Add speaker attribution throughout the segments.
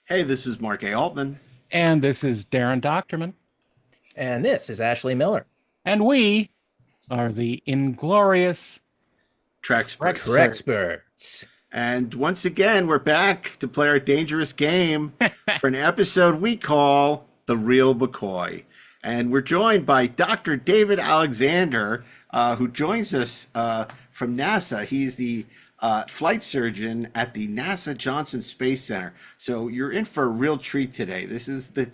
Speaker 1: Hey, this is Mark A. Altman.
Speaker 2: And this is Darren Doctorman.
Speaker 3: And this is Ashley Miller.
Speaker 2: And we are the inglorious
Speaker 1: Treksperts.
Speaker 3: Treksperts.
Speaker 1: And once again, we're back to play our dangerous game for an episode we call The Real McCoy. And we're joined by Dr. David Alexander, who joins us from NASA. He's the flight surgeon at the NASA Johnson Space Center. So you're in for a real treat today. This is what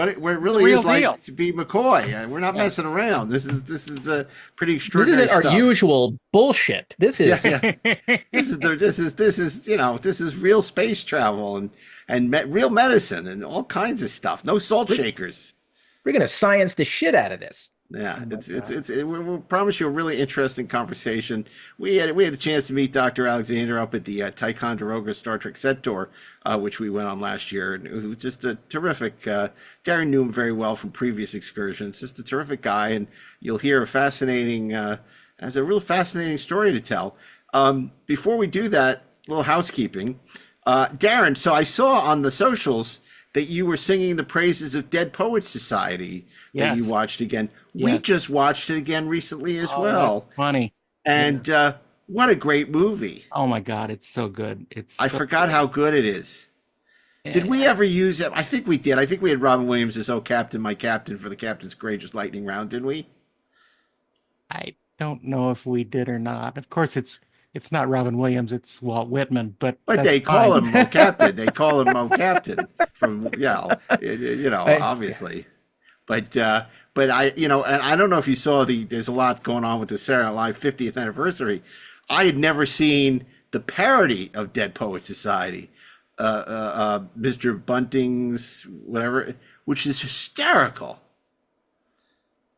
Speaker 1: it really is like to be McCoy. We're not messing around. This is a pretty extraordinary.
Speaker 3: This isn't our usual bullshit. This is
Speaker 1: this is real space travel and real medicine and all kinds of stuff. No salt shakers.
Speaker 3: We're gonna science the shit out of this.
Speaker 1: Yeah, we promise you a really interesting conversation. We had a chance to meet Dr. Alexander up at the Ticonderoga Star Trek set tour, which we went on last year, and it was just a terrific. Darren knew him very well from previous excursions. Just a terrific guy, and you'll hear has a real fascinating story to tell. Before we do that, a little housekeeping. Darren, so I saw on the socials that you were singing the praises of Dead Poets Society that you watched again. Yes. We just watched it again recently as well.
Speaker 2: That's funny.
Speaker 1: And what a great movie.
Speaker 2: Oh my God, it's so good.
Speaker 1: I forgot how good it is. Did we ever use it? I think we did. I think we had Robin Williams as "Oh Captain, My Captain" for the Captain's Courageous Lightning Round, didn't we?
Speaker 2: I don't know if we did or not. Of course, it's not Robin Williams, it's Walt Whitman, but
Speaker 1: they call him Mo Captain. They call him Mo Captain from obviously. But I and I don't know if you saw there's a lot going on with the Saturday Night Live 50th anniversary. I had never seen the parody of Dead Poets Society, Mr. Bunting's whatever, which is hysterical.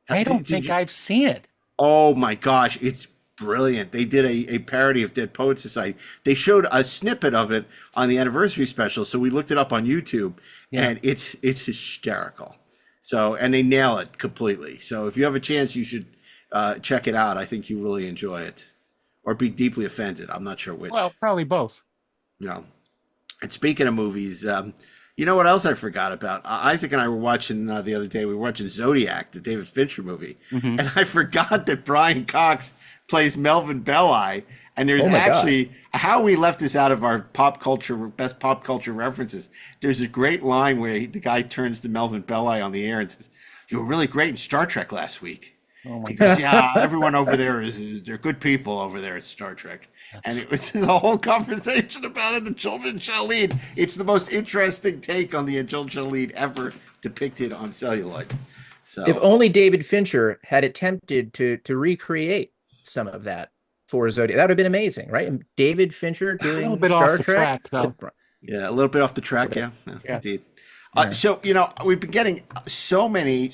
Speaker 2: I don't think I've seen it.
Speaker 1: Oh my gosh, it's brilliant. They did a parody of Dead Poets Society. They showed a snippet of it on the anniversary special, so we looked it up on YouTube, and it's hysterical. So, and they nail it completely. So if you have a chance, you should check it out. I think you really enjoy it, or be deeply offended. I'm not sure which.
Speaker 2: Well, probably both.
Speaker 1: And speaking of movies, you know what else I forgot about? Isaac and I were watching the other day. We were watching Zodiac, the David Fincher movie, and I forgot that Brian Cox plays Melvin Belli, and there's how we left this out of our best pop culture references. There's a great line where the guy turns to Melvin Belli on the air and says, "You were really great in Star Trek last week." Oh my God. Yeah, everyone over there they're good people over there at Star Trek. And it was a whole conversation about it. The children shall lead. It's the most interesting take on the children shall lead ever depicted on celluloid. So
Speaker 3: if only David Fincher had attempted to recreate some of that for Zodiac, that would have been amazing, right? And David Fincher doing a little bit
Speaker 2: Star
Speaker 3: off the
Speaker 2: track, though.
Speaker 1: Yeah, a little bit off the track. Yeah. Indeed. So we've been getting so many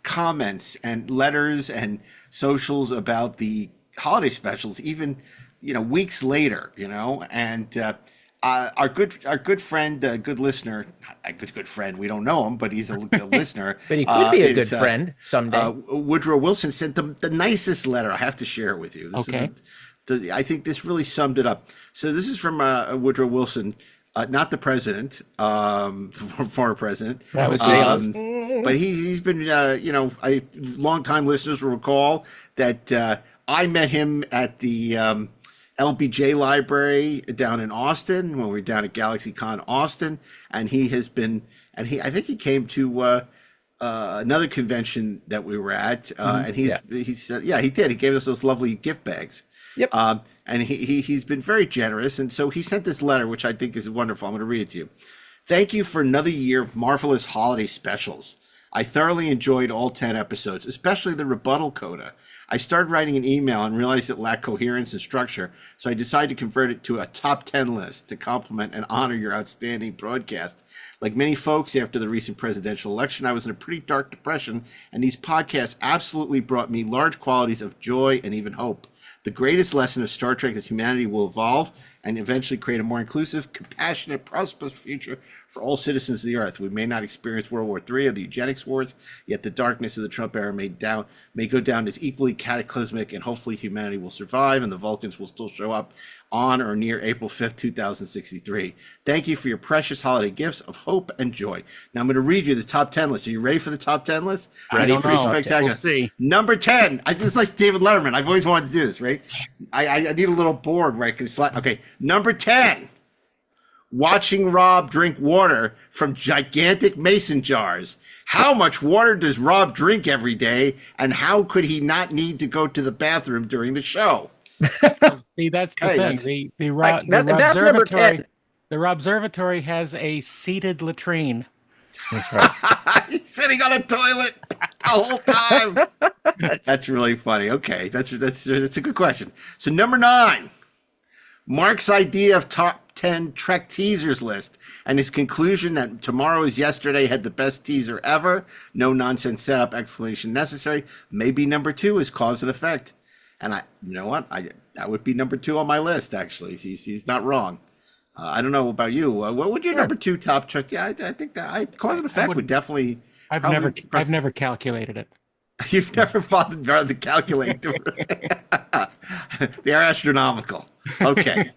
Speaker 1: comments and letters and socials about the holiday specials, even weeks later. And our good friend, good listener, a good friend. We don't know him, but he's a good listener.
Speaker 3: But he could be a good friend someday.
Speaker 1: Woodrow Wilson sent the nicest letter. I have to share it with you. I think this really summed it up. So this is from Woodrow Wilson, not the president, the former president.
Speaker 3: That was
Speaker 1: but he's been, long-time listeners will recall that I met him at the LBJ Library down in Austin when we were down at GalaxyCon Austin, and he has been, I think he came to another convention that we were at, and he said, he did. He gave us those lovely gift bags.
Speaker 3: Yep.
Speaker 1: And he's been very generous, and so he sent this letter, which I think is wonderful. I'm going to read it to you. Thank you for another year of marvelous holiday specials. I thoroughly enjoyed all 10 episodes, especially the rebuttal coda. I started writing an email and realized it lacked coherence and structure, so I decided to convert it to a top 10 list to complement and honor your outstanding broadcast. Like many folks, after the recent presidential election, I was in a pretty dark depression, and these podcasts absolutely brought me large qualities of joy and even hope. The greatest lesson of Star Trek is humanity will evolve and eventually create a more inclusive, compassionate, prosperous future for all citizens of the Earth. We may not experience World War III or the eugenics wars, yet the darkness of the Trump era may go down as equally cataclysmic, and hopefully humanity will survive and the Vulcans will still show up on or near April 5th, 2063. Thank you for your precious holiday gifts of hope and joy. Now I'm going to read you the top 10 list. Are you ready for the top 10 list?
Speaker 2: I
Speaker 1: It's
Speaker 2: don't
Speaker 1: pretty
Speaker 2: know.
Speaker 1: spectacular.
Speaker 2: We'll see.
Speaker 1: Number 10. I just like David Letterman. I've always wanted to do this, right? I need a little board where I can slide. Okay. Number 10. Watching Rob drink water from gigantic mason jars. How much water does Rob drink every day, and how could he not need to go to the bathroom during the show?
Speaker 2: See, that's the
Speaker 1: Hey,
Speaker 2: thing.
Speaker 1: that's-
Speaker 3: That's number 10.
Speaker 2: The Robservatory has a seated latrine.
Speaker 3: That's right.
Speaker 1: He's sitting on a toilet the whole time. That's really funny. Okay, that's a good question. So number 9, Mark's idea of top 10 Trek teasers list and his conclusion that Tomorrow is Yesterday had the best teaser ever. No nonsense setup explanation necessary. Maybe number 2 is cause and effect. And you know what? That would be number 2 on my list. Actually, he's not wrong. I don't know about you. What would your number 2 top Trek? Yeah, I think that cause and effect would definitely.
Speaker 2: I've never calculated it.
Speaker 1: You've never bothered to calculate. They are astronomical. Okay.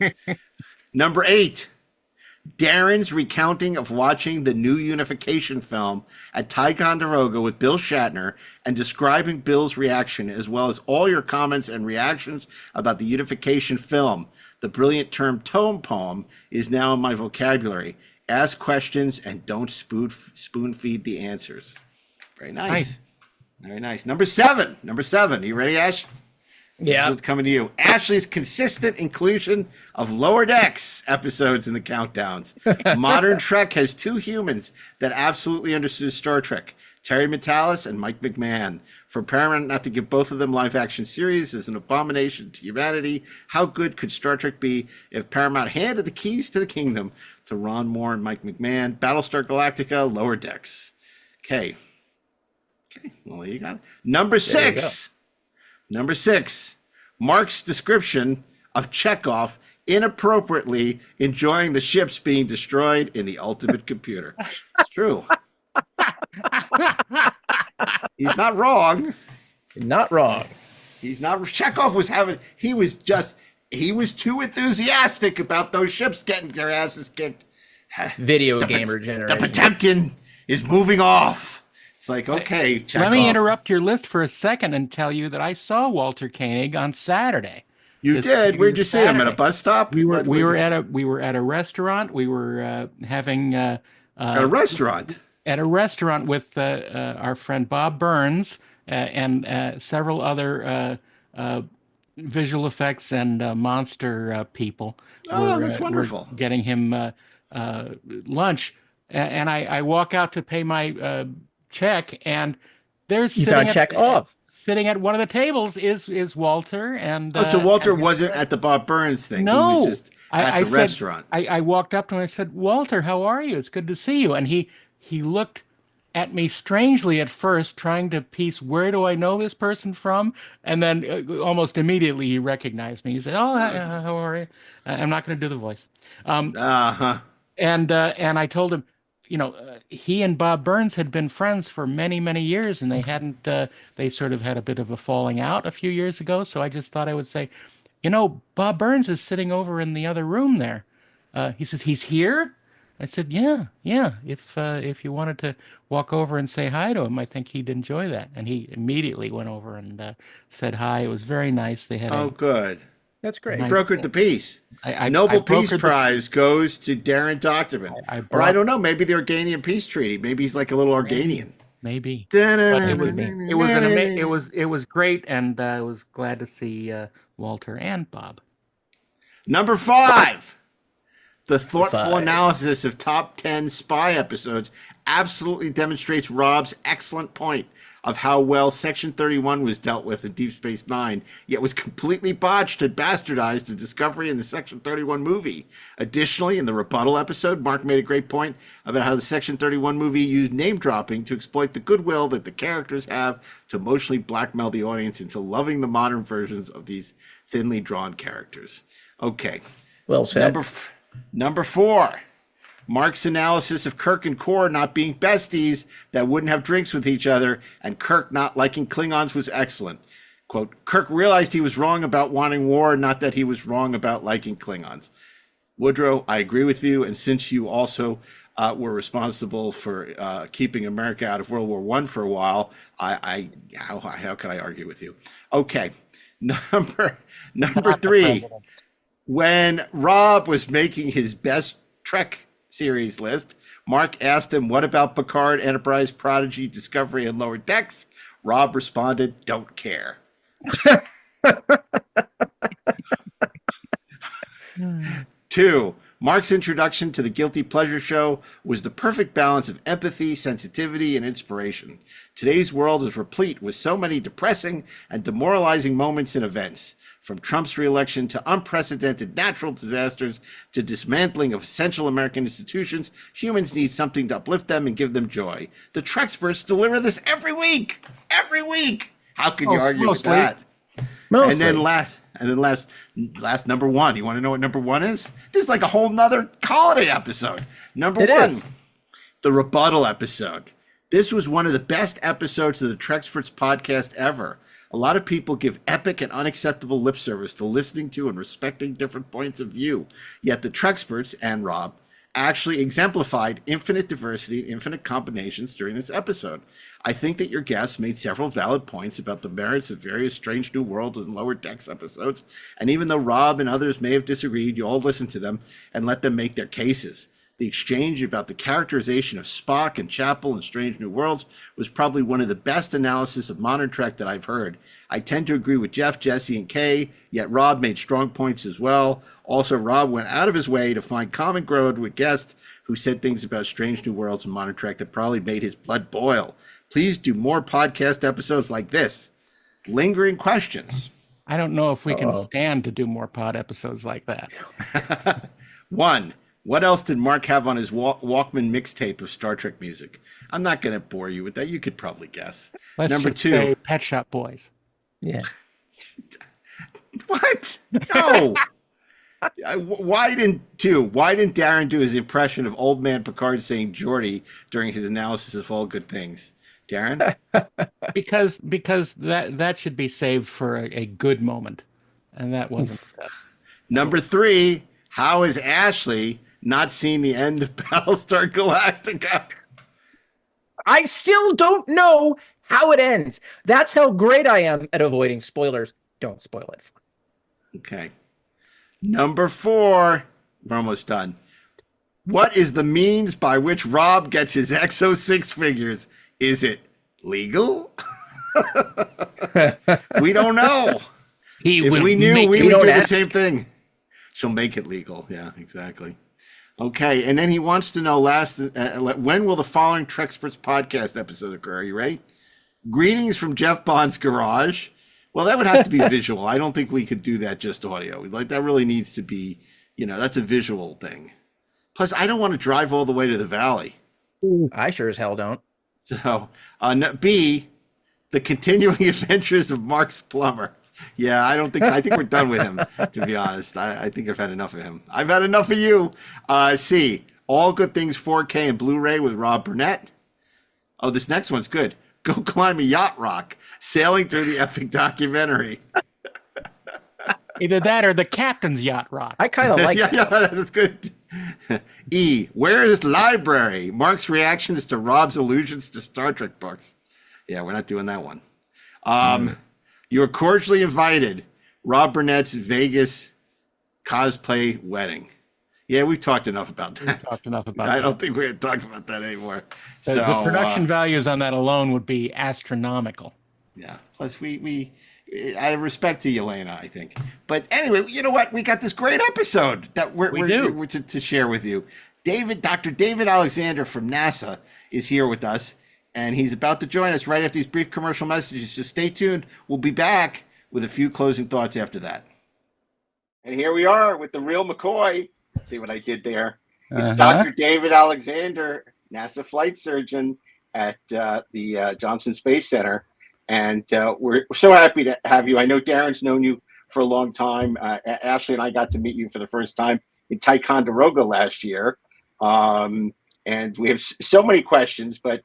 Speaker 1: Number 8, Darren's recounting of watching the new Unification film at Ticonderoga with Bill Shatner and describing Bill's reaction, as well as all your comments and reactions about the Unification film. The brilliant term tome poem is now in my vocabulary. Ask questions and don't spoon feed the answers. Very nice. Very nice. Number 7. You ready, Ash?
Speaker 3: Yeah.
Speaker 1: This one's coming to you. Ashley's consistent inclusion of Lower Decks episodes in the countdowns. Modern Trek has 2 humans that absolutely understood Star Trek, Terry Matalas and Mike McMahon. For Paramount not to give both of them live-action series is an abomination to humanity. How good could Star Trek be if Paramount handed the keys to the kingdom to Ron Moore and Mike McMahon? Battlestar Galactica, Lower Decks. Okay, well, you got it. Number 6. Mark's description of Chekhov inappropriately enjoying the ships being destroyed in the ultimate computer. It's true. He's not wrong.
Speaker 3: Not wrong.
Speaker 1: He's not. Chekhov was he was too enthusiastic about those ships getting their asses kicked.
Speaker 3: Video gamer generation.
Speaker 1: The Potemkin is moving off. It's like, okay, Chekhov.
Speaker 2: Let me interrupt your list for a second and tell you that I saw Walter Koenig on Saturday.
Speaker 1: You did? Where'd you see him? At a bus stop?
Speaker 2: We were at a restaurant. We were having
Speaker 1: at a restaurant.
Speaker 2: At a restaurant with our friend Bob Burns and several other visual effects and monster people.
Speaker 1: Oh, that's wonderful.
Speaker 2: We're getting him lunch, and I walk out to pay my check, and there's sitting at one of the tables is Walter. And
Speaker 1: so Walter wasn't at the Bob Burns thing.
Speaker 2: No,
Speaker 1: he was just at the restaurant.
Speaker 2: I walked up to him and I said, "Walter, how are you? It's good to see you." And he looked at me strangely at first, trying to piece, where do I know this person from? And then almost immediately he recognized me. He said, "Oh, how are you?" I'm not going to do the voice. And I told him, he and Bob Burns had been friends for many, many years, and they hadn't, they sort of had a bit of a falling out a few years ago. So I just thought I would say, Bob Burns is sitting over in the other room there. He says, "He's here?" I said, yeah. If you wanted to walk over and say hi to him, I think he'd enjoy that. And he immediately went over and said hi. It was very nice. They had
Speaker 1: good.
Speaker 3: That's great.
Speaker 1: Nice, brokered the peace. Nobel Peace Prize goes to Darren Doctorman. Or I don't know, maybe the Organian Peace Treaty. Maybe he's like a little Organian.
Speaker 2: Maybe. But it was great, and I was glad to see Walter and Bob.
Speaker 1: Number 5. The thoughtful analysis of top 10 spy episodes absolutely demonstrates Rob's excellent point of how well Section 31 was dealt with in Deep Space Nine, yet was completely botched and bastardized the Discovery in the Section 31 movie. Additionally, in the rebuttal episode, Mark made a great point about how the Section 31 movie used name-dropping to exploit the goodwill that the characters have to emotionally blackmail the audience into loving the modern versions of these thinly drawn characters. Okay.
Speaker 3: Well said.
Speaker 1: Number 4, Mark's analysis of Kirk and Kor not being besties that wouldn't have drinks with each other, and Kirk not liking Klingons was excellent. Quote, Kirk realized he was wrong about wanting war, not that he was wrong about liking Klingons. Woodrow, I agree with you. And since you also were responsible for keeping America out of World War I for a while, how can I argue with you? Okay. Number three, when Rob was making his best Trek series list, Mark asked him, what about Picard, Enterprise, Prodigy, Discovery, and Lower Decks? Rob responded, don't care. 2, Mark's introduction to the Guilty Pleasure show was the perfect balance of empathy, sensitivity, and inspiration. Today's world is replete with so many depressing and demoralizing moments and events. From Trump's reelection to unprecedented natural disasters to dismantling of essential American institutions, humans need something to uplift them and give them joy. The Treksperts deliver this every week. Every week. How can you argue with that?
Speaker 3: Mostly.
Speaker 1: And then last number 1. You want to know what number 1 is? This is like a whole nother holiday episode. Number 1, the rebuttal episode. This was one of the best episodes of the Treksperts podcast ever. A lot of people give epic and unacceptable lip service to listening to and respecting different points of view. Yet the Treksperts and Rob actually exemplified infinite diversity and infinite combinations during this episode. I think that your guests made several valid points about the merits of various Strange New Worlds and Lower Decks episodes, and even though Rob and others may have disagreed, you all listened to them and let them make their cases. The exchange about the characterization of Spock and Chapel in Strange New Worlds was probably one of the best analysis of modern Trek that I've heard. I tend to agree with Jeff, Jesse, and Kay, yet Rob made strong points as well. Also, Rob went out of his way to find common ground with guests who said things about Strange New Worlds and modern Trek that probably made his blood boil. Please do more podcast episodes like this. Lingering questions.
Speaker 2: I don't know if we can stand to do more pod episodes like that.
Speaker 1: 1. What else did Mark have on his Walkman mixtape of Star Trek music? I'm not going to bore you with that. You could probably guess.
Speaker 2: Number 2, say Pet Shop Boys.
Speaker 3: Yeah.
Speaker 1: What? No. Why didn't Darren do his impression of Old Man Picard saying Geordi during his analysis of All Good Things? Darren?
Speaker 2: because that should be saved for a good moment, and that wasn't.
Speaker 1: Number 3, how is Ashley not seen the end of Battlestar Galactica?
Speaker 3: I still don't know how it ends. That's how great I am at avoiding spoilers. Don't spoil it.
Speaker 1: Okay. Number 4, we're almost done. What is the means by which Rob gets his Exo 6 figures? Is it legal? We don't know. If we knew, we would do the same thing. She'll make it legal. Yeah, exactly. Okay, and then he wants to know when will the following Treksperts podcast episode occur? Are you ready? Greetings from Jeff Bond's garage. Well, that would have to be visual. I don't think we could do that just audio. Like, that really needs to be, that's a visual thing. Plus, I don't want to drive all the way to the valley.
Speaker 3: I sure as hell don't.
Speaker 1: So, B, the continuing adventures of Mark's plumber. Yeah, I don't think so. I think we're done with him, to be honest. I think I've had enough of him. I've had enough of you. C, All Good Things 4K and Blu-ray with Rob Burnett. Oh, this next one's good. Go climb a yacht rock, sailing through the epic documentary.
Speaker 2: Either that or the captain's yacht rock.
Speaker 3: I kind of like that.
Speaker 1: Yeah, that's good. E, where is Library? Mark's reactions to Rob's allusions to Star Trek books. Yeah, we're not doing that one. You're cordially invited. Rob Burnett's Vegas cosplay wedding. Yeah, we've talked enough about that. I don't think we're going to talk about that anymore.
Speaker 2: The production values on that alone would be astronomical.
Speaker 1: Yeah. Plus, we I have respect to Yelena, I think. But anyway, you know what? We got this great episode that we're to share with you. Dr. David Alexander from NASA is here with us, and he's about to join us right after these brief commercial messages. So stay tuned. We'll be back with a few closing thoughts after that. And here we are with the real McCoy. See what I did there? It's Dr. David Alexander, NASA flight surgeon at the Johnson Space Center. And we're so happy to have you. I know Darren's known you for a long time. Ashley and I got to meet you for the first time in Ticonderoga last year. And we have so many questions, but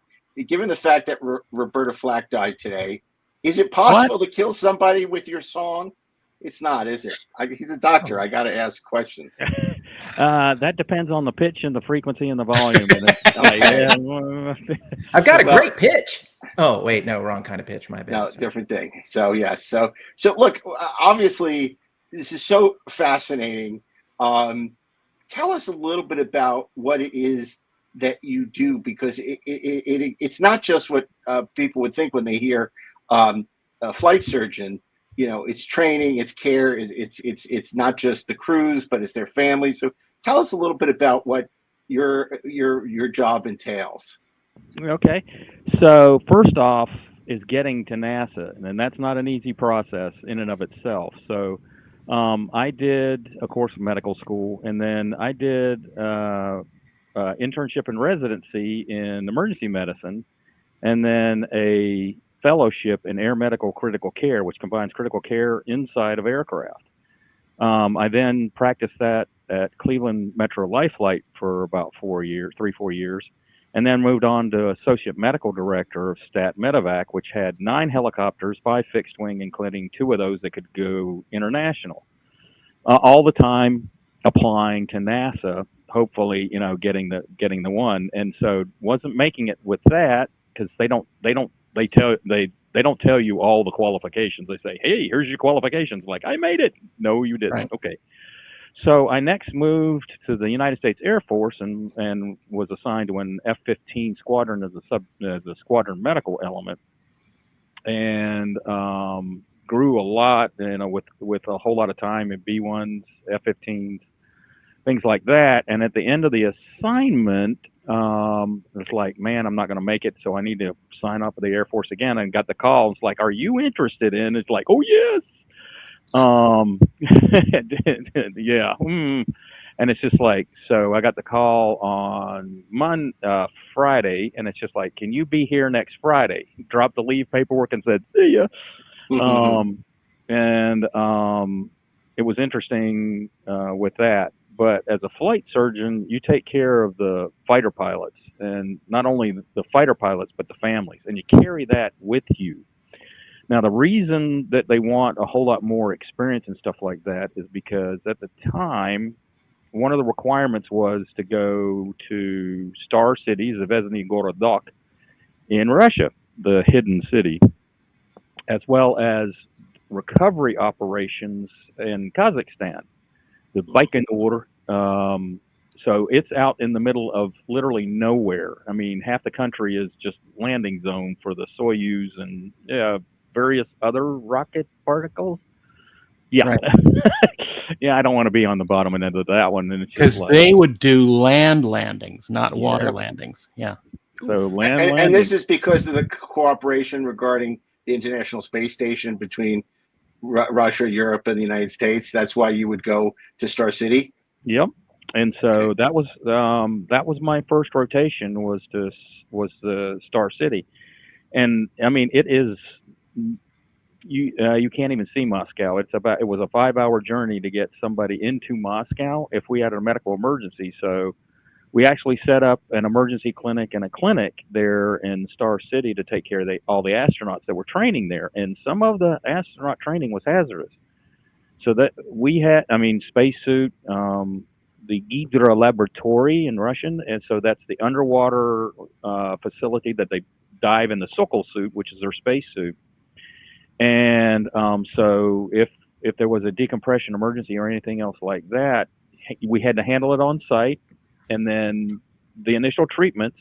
Speaker 1: given the fact that Roberta Flack died today, Is it possible to kill somebody with your song? It's not, is it? He's a doctor. I got to ask questions.
Speaker 4: That depends on the pitch and the frequency and the volume.
Speaker 3: I've got a great pitch. Oh, wait, no, wrong kind of pitch. My bad.
Speaker 1: No, different thing. So, yes. So look, obviously, this is so fascinating. Tell us a little bit about what it is that you do, because it's not just what people would think when they hear a flight surgeon. It's training, it's care, it's not just the crews, but it's their families. So tell us a little bit about what your job entails.
Speaker 4: Okay. So first off is getting to NASA, and that's not an easy process in and of itself. So I did a course of medical school, and then I did internship and residency in emergency medicine, and then a fellowship in air medical critical care, which combines critical care inside of aircraft. I then practiced that at Cleveland Metro Life Flight for about 4 years, and then moved on to associate medical director of Stat Medevac, which had 9 helicopters, 5 fixed wing, including 2 of those that could go international. All the time applying to NASA, hopefully, getting the one. And so wasn't making it with that, because they don't tell you all the qualifications. They say, hey, here's your qualifications. Like, I made it. No, you didn't. Right. Okay. So I next moved to the United States Air Force and was assigned to an F-15 squadron as a squadron medical element, and grew a lot, with a whole lot of time in B-1s, F-15s, things like that. And at the end of the assignment, it's like, man, I'm not going to make it, so I need to sign up for the Air Force again. And got the call. It's like, are you interested in? It's like, oh yes. Yeah. And it's just like, so I got the call on Friday, and it's just like, can you be here next Friday? Dropped the leave paperwork and said, see ya. It was interesting with that. But as a flight surgeon, you take care of the fighter pilots, and not only the fighter pilots, but the families, and you carry that with you. Now, the reason that they want a whole lot more experience and stuff like that is because at the time, one of the requirements was to go to Star City, Zvezdny Gorodok, in Russia, the hidden city, as well as recovery operations in Kazakhstan, the Baikonur. So it's out in the middle of literally nowhere. I mean, half the country is just landing zone for the Soyuz and various other rocket particles. Yeah. Right. Yeah, I don't want to be on the bottom end of that one.
Speaker 2: Because they would do land landings, not water landings. Yeah.
Speaker 4: So
Speaker 1: and this is because of the cooperation regarding the International Space Station between Russia, Europe, and the United States. That's why you would go to Star City.
Speaker 4: Yep. And so that was my first rotation was the Star City, and I mean it is you can't even see Moscow. It was a 5-hour journey to get somebody into Moscow if we had a medical emergency. So we actually set up an emergency clinic and a clinic there in Star City to take care of all the astronauts that were training there, and some of the astronaut training was hazardous. So that we had, spacesuit. The Gidra Laboratory in Russian, and so that's the underwater facility that they dive in the Sokol suit, which is their spacesuit. And so if there was a decompression emergency or anything else like that, we had to handle it on site, and then the initial treatments,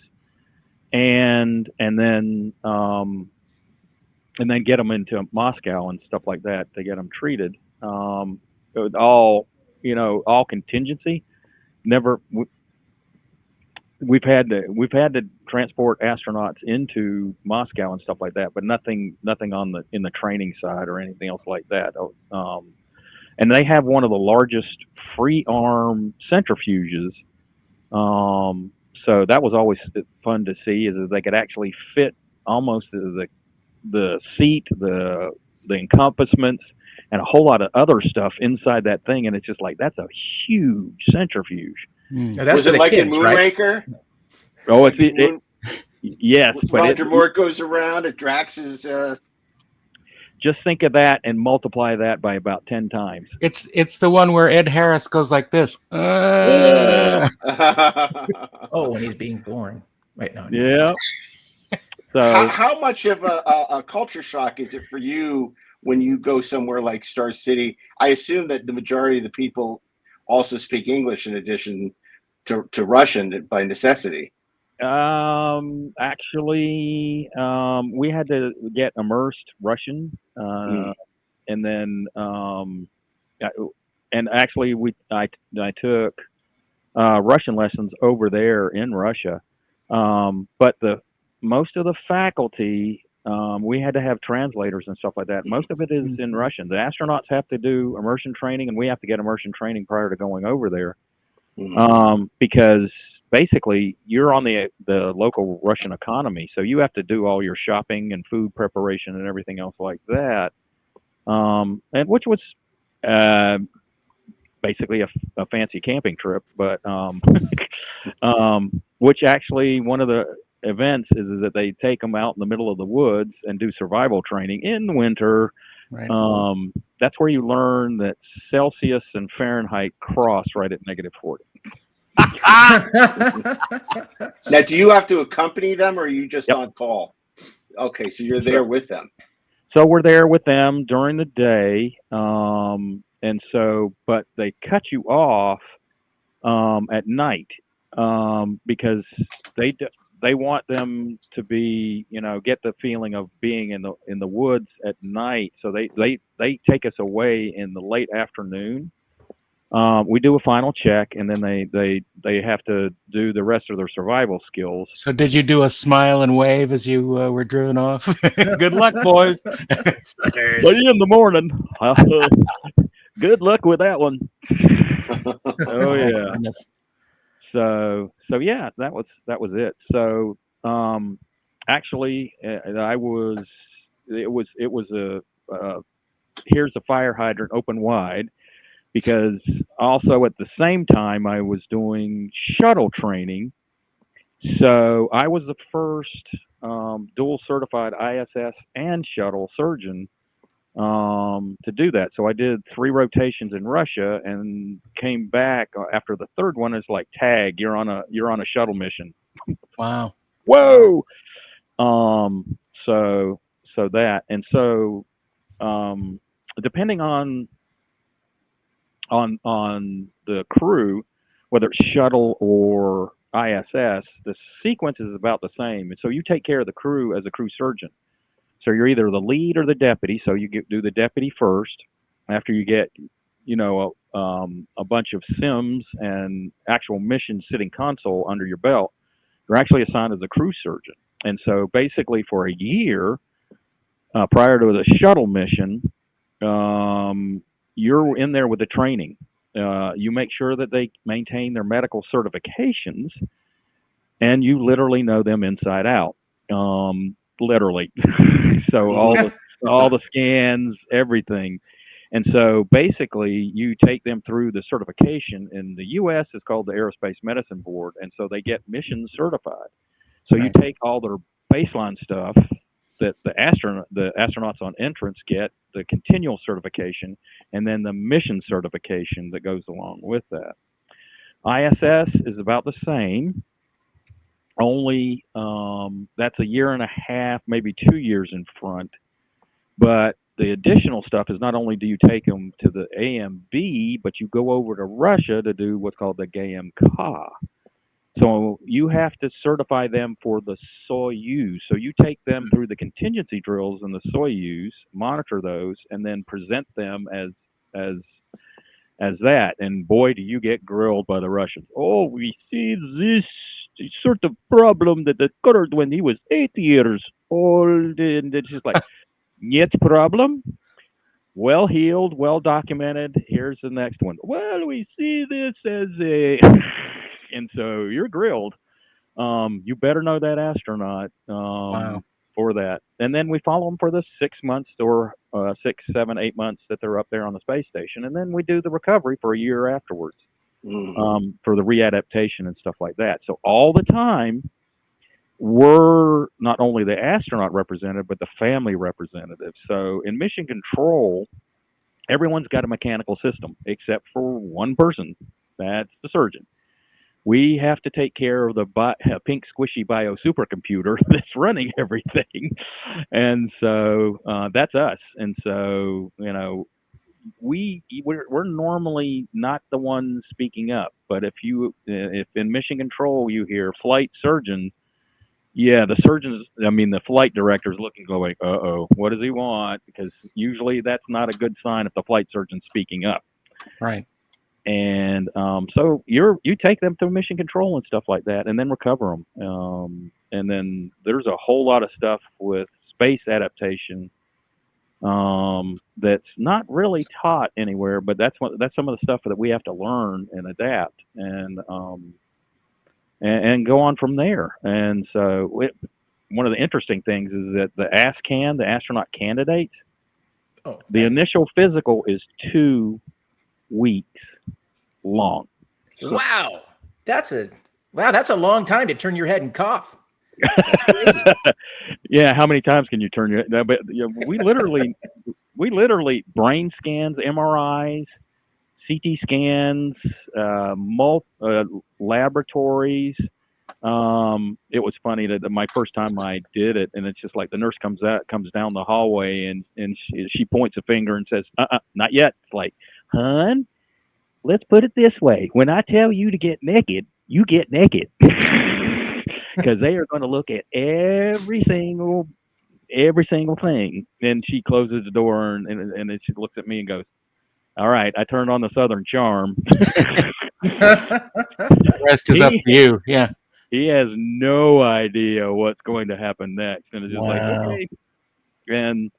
Speaker 4: and then get them into Moscow and stuff like that to get them treated. All contingency. We've had to transport astronauts into Moscow and stuff like that, but nothing in the training side or anything else like that. And they have one of the largest free arm centrifuges. So that was always fun to see, is that they could actually fit almost the seat, the encompassments, and a whole lot of other stuff inside that thing, and it's just like, that's a huge centrifuge.
Speaker 1: Was it like kids, in Moonraker?
Speaker 4: Right? Oh, yes.
Speaker 1: Roger Moore goes around at Drax's
Speaker 4: just think of that and multiply that by about 10 times.
Speaker 2: It's the one where Ed Harris goes like this.
Speaker 3: Oh, when he's being born. Wait, no.
Speaker 4: Yeah. So
Speaker 1: how much of a culture shock is it for you when you go somewhere like Star City? I assume that the majority of the people also speak English in addition to Russian by necessity.
Speaker 4: actually, we had to get immersed Russian, and then and actually I took Russian lessons over there in Russia, but most of the faculty, we had to have translators and stuff like that. Most of it is in Russian. The astronauts have to do immersion training, and we have to get immersion training prior to going over there, because basically you're on the local Russian economy, so you have to do all your shopping and food preparation and everything else like that, and which was basically a fancy camping trip, but which actually one of the events is that they take them out in the middle of the woods and do survival training in the winter.
Speaker 2: Right.
Speaker 4: That's where you learn that Celsius and Fahrenheit cross right at -40.
Speaker 1: Now, do you have to accompany them, or are you just on call? Okay, so you're there with them.
Speaker 4: So we're there with them during the day, and so, but they cut you off at night, because they want them to be, get the feeling of being in the woods at night. So they take us away in the late afternoon. We do a final check, and then they have to do the rest of their survival skills.
Speaker 2: So did you do a smile and wave as you were driven off? Good luck, boys.
Speaker 4: See you in the morning. Good luck with that one. Oh yeah. So yeah, that was it. So actually, it was a here's a fire hydrant open wide, because also at the same time I was doing shuttle training. So I was the first dual certified ISS and shuttle surgeon to do that. So I did 3 rotations in Russia and came back after the third one. It's like, tag, you're on a shuttle mission.
Speaker 2: Wow.
Speaker 4: Whoa. So that, and so depending on the crew, whether it's shuttle or ISS, the sequence is about the same. And so you take care of the crew as a crew surgeon. So you're either the lead or the deputy. So you do the deputy first after you get, a bunch of sims and actual mission sitting console under your belt. You're actually assigned as a crew surgeon. And so basically for a year prior to the shuttle mission, you're in there with the training. You make sure that they maintain their medical certifications, and you literally know them inside out. Literally. So all the scans, everything. And so basically you take them through the certification. In the US, it's called the Aerospace Medicine Board, and so they get mission certified. So you take all their baseline stuff that the astronauts on entrance get, the continual certification, and then the mission certification that goes along with that. ISS is about the same, only that's a year and a half, maybe 2 years in front. But the additional stuff is not only do you take them to the AMB, but you go over to Russia to do what's called the GAMK. So you have to certify them for the Soyuz. So you take them through the contingency drills in the Soyuz, monitor those, and then present them as that. And boy, do you get grilled by the Russians. Oh, we see this sort of problem that occurred when he was 8 years old, and it's just like, yet problem, well healed, well documented. Here's the next one. Well, we see this as a, and so you're grilled. You better know that astronaut for that. And then we follow them for the 6 months or 6, 7, 8 months that they're up there on the space station, and then we do the recovery for a year afterwards. For the readaptation and stuff like that. So all the time we're not only the astronaut representative, but the family representative. So in mission control, everyone's got a mechanical system except for one person. That's the surgeon. We have to take care of the pink squishy bio supercomputer that's running everything. And so that's us. And so, we're normally not the ones speaking up. But if in mission control you hear flight surgeon, yeah, the flight director is looking, going, uh-oh, what does he want? Because usually that's not a good sign if the flight surgeon's speaking up.
Speaker 2: Right.
Speaker 4: And so you take them through mission control and stuff like that, and then recover them. And then there's a whole lot of stuff with space adaptation that's not really taught anywhere, but that's some of the stuff that we have to learn and adapt and go on from there. And so one of the interesting things is that the ASCAN, the astronaut candidate, the initial physical is 2 weeks long. So,
Speaker 3: wow, that's a long time to turn your head and cough. That's crazy.
Speaker 4: Yeah, how many times can you turn your head? But we literally brain scans, MRIs, CT scans, laboratories. It was funny that my first time I did it, and it's just like the nurse comes down the hallway, and she points a finger and says, not yet. It's like, hun, let's put it this way. When I tell you to get naked, you get naked. Because they are going to look at every single thing. And she closes the door, and then she looks at me and goes, all right, I turned on the Southern Charm.
Speaker 2: The rest is up to you. Yeah.
Speaker 4: He has no idea what's going to happen next. And it's just like, okay. And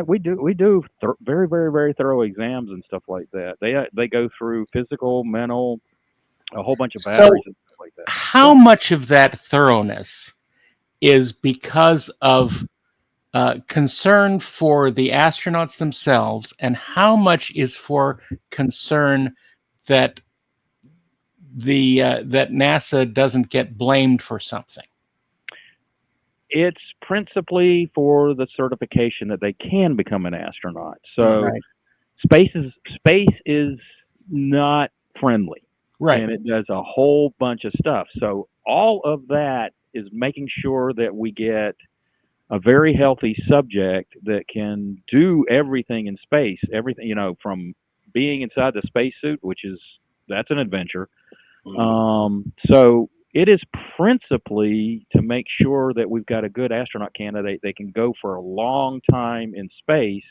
Speaker 4: we do very, very, very thorough exams and stuff like that. They go through physical, mental, a whole bunch of batteries and stuff like that.
Speaker 2: How much of that thoroughness is because of concern for the astronauts themselves, and how much is for concern that that NASA doesn't get blamed for something?
Speaker 4: It's principally for the certification that they can become an astronaut. So
Speaker 2: Right.
Speaker 4: space is not friendly.
Speaker 2: Right.
Speaker 4: And it does a whole bunch of stuff. So all of that is making sure that we get a very healthy subject that can do everything in space, everything, from being inside the spacesuit, that's an adventure. So it is principally to make sure that we've got a good astronaut candidate that can go for a long time in space.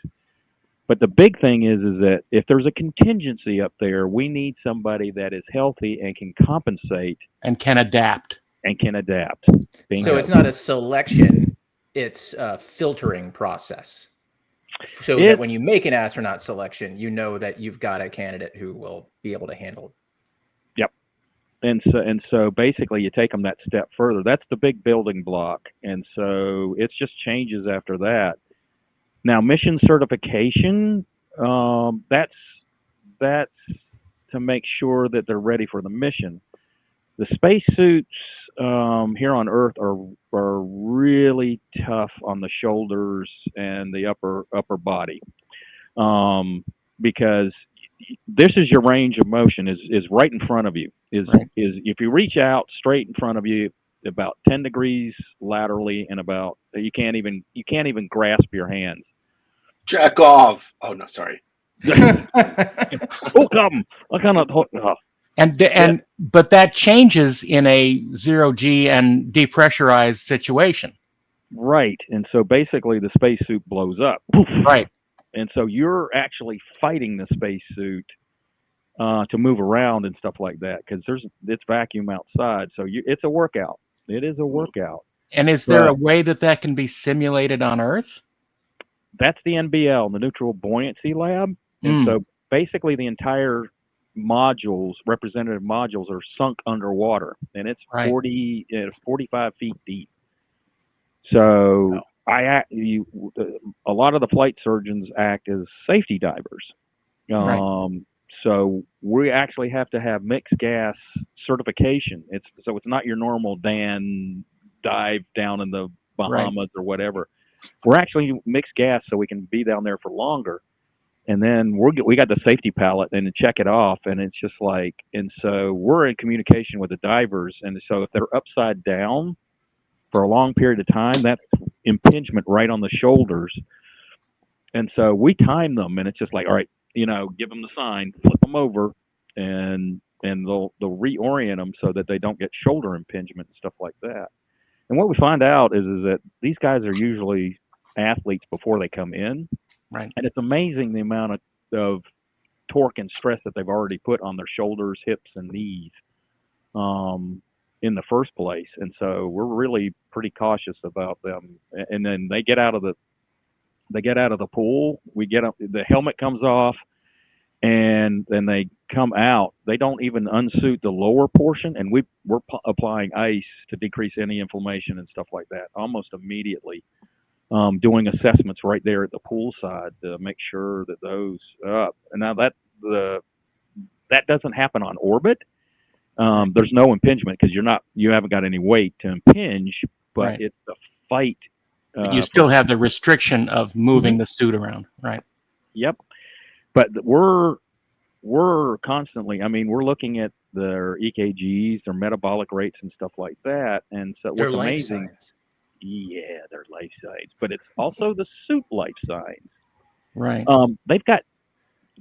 Speaker 4: But the big thing is that if there's a contingency up there, we need somebody that is healthy and can compensate.
Speaker 2: And can adapt.
Speaker 3: So it's not a selection, it's a filtering process. So that when you make an astronaut selection, you know that you've got a candidate who will be able to handle it.
Speaker 4: Yep. And so basically you take them that step further. That's the big building block. And so it just changes after that. Now, mission certification, that's to make sure that they're ready for the mission. The spacesuits here on Earth are really tough on the shoulders and the upper body, because this is your range of motion is right in front of you. Is if you reach out straight in front of you, about 10 degrees laterally, and about you can't even grasp your hands.
Speaker 1: Jack off. Oh no, sorry.
Speaker 4: Oh, come! I cannot.
Speaker 2: But that changes in a 0G and depressurized situation.
Speaker 4: Right, and so basically the spacesuit blows up.
Speaker 2: Right,
Speaker 4: and so you're actually fighting the spacesuit to move around and stuff like that, because it's vacuum outside. So it's a workout. It is a workout.
Speaker 2: And is there a way that can be simulated on Earth?
Speaker 4: That's the NBL, the Neutral Buoyancy Lab. And so basically the entire representative modules are sunk underwater, and it's 45 feet deep. So a lot of the flight surgeons act as safety divers. So we actually have to have mixed gas certification. It's not your normal Dan dive down in the Bahamas or whatever. We're actually mixed gas, so we can be down there for longer. And then we got the safety pallet and check it off, and it's just like, and so we're in communication with the divers, and so if they're upside down for a long period of time, that's impingement right on the shoulders. And so we time them, and it's just like, all right, give them the sign, flip them over, and they'll reorient them so that they don't get shoulder impingement and stuff like that. And what we find out is that these guys are usually athletes before they come in.
Speaker 2: Right.
Speaker 4: And it's amazing the amount of torque and stress that they've already put on their shoulders, hips, and knees in the first place. And so we're really pretty cautious about them. And then they get out of the pool. The helmet comes off, and then they come out. They don't even unsuit the lower portion, and we're applying ice to decrease any inflammation and stuff like that almost immediately. Doing assessments right there at the pool side to make sure that those up. And now that doesn't happen on orbit. There's no impingement because you haven't got any weight to impinge, but it's the fight.
Speaker 2: But you still have the restriction of moving the suit around, right?
Speaker 4: Yep. But we're constantly. I mean, we're looking at their EKGs, their metabolic rates, and stuff like that. And so what's amazing. Yeah, they're life signs, but it's also the suit life signs.
Speaker 2: Right.
Speaker 4: They've got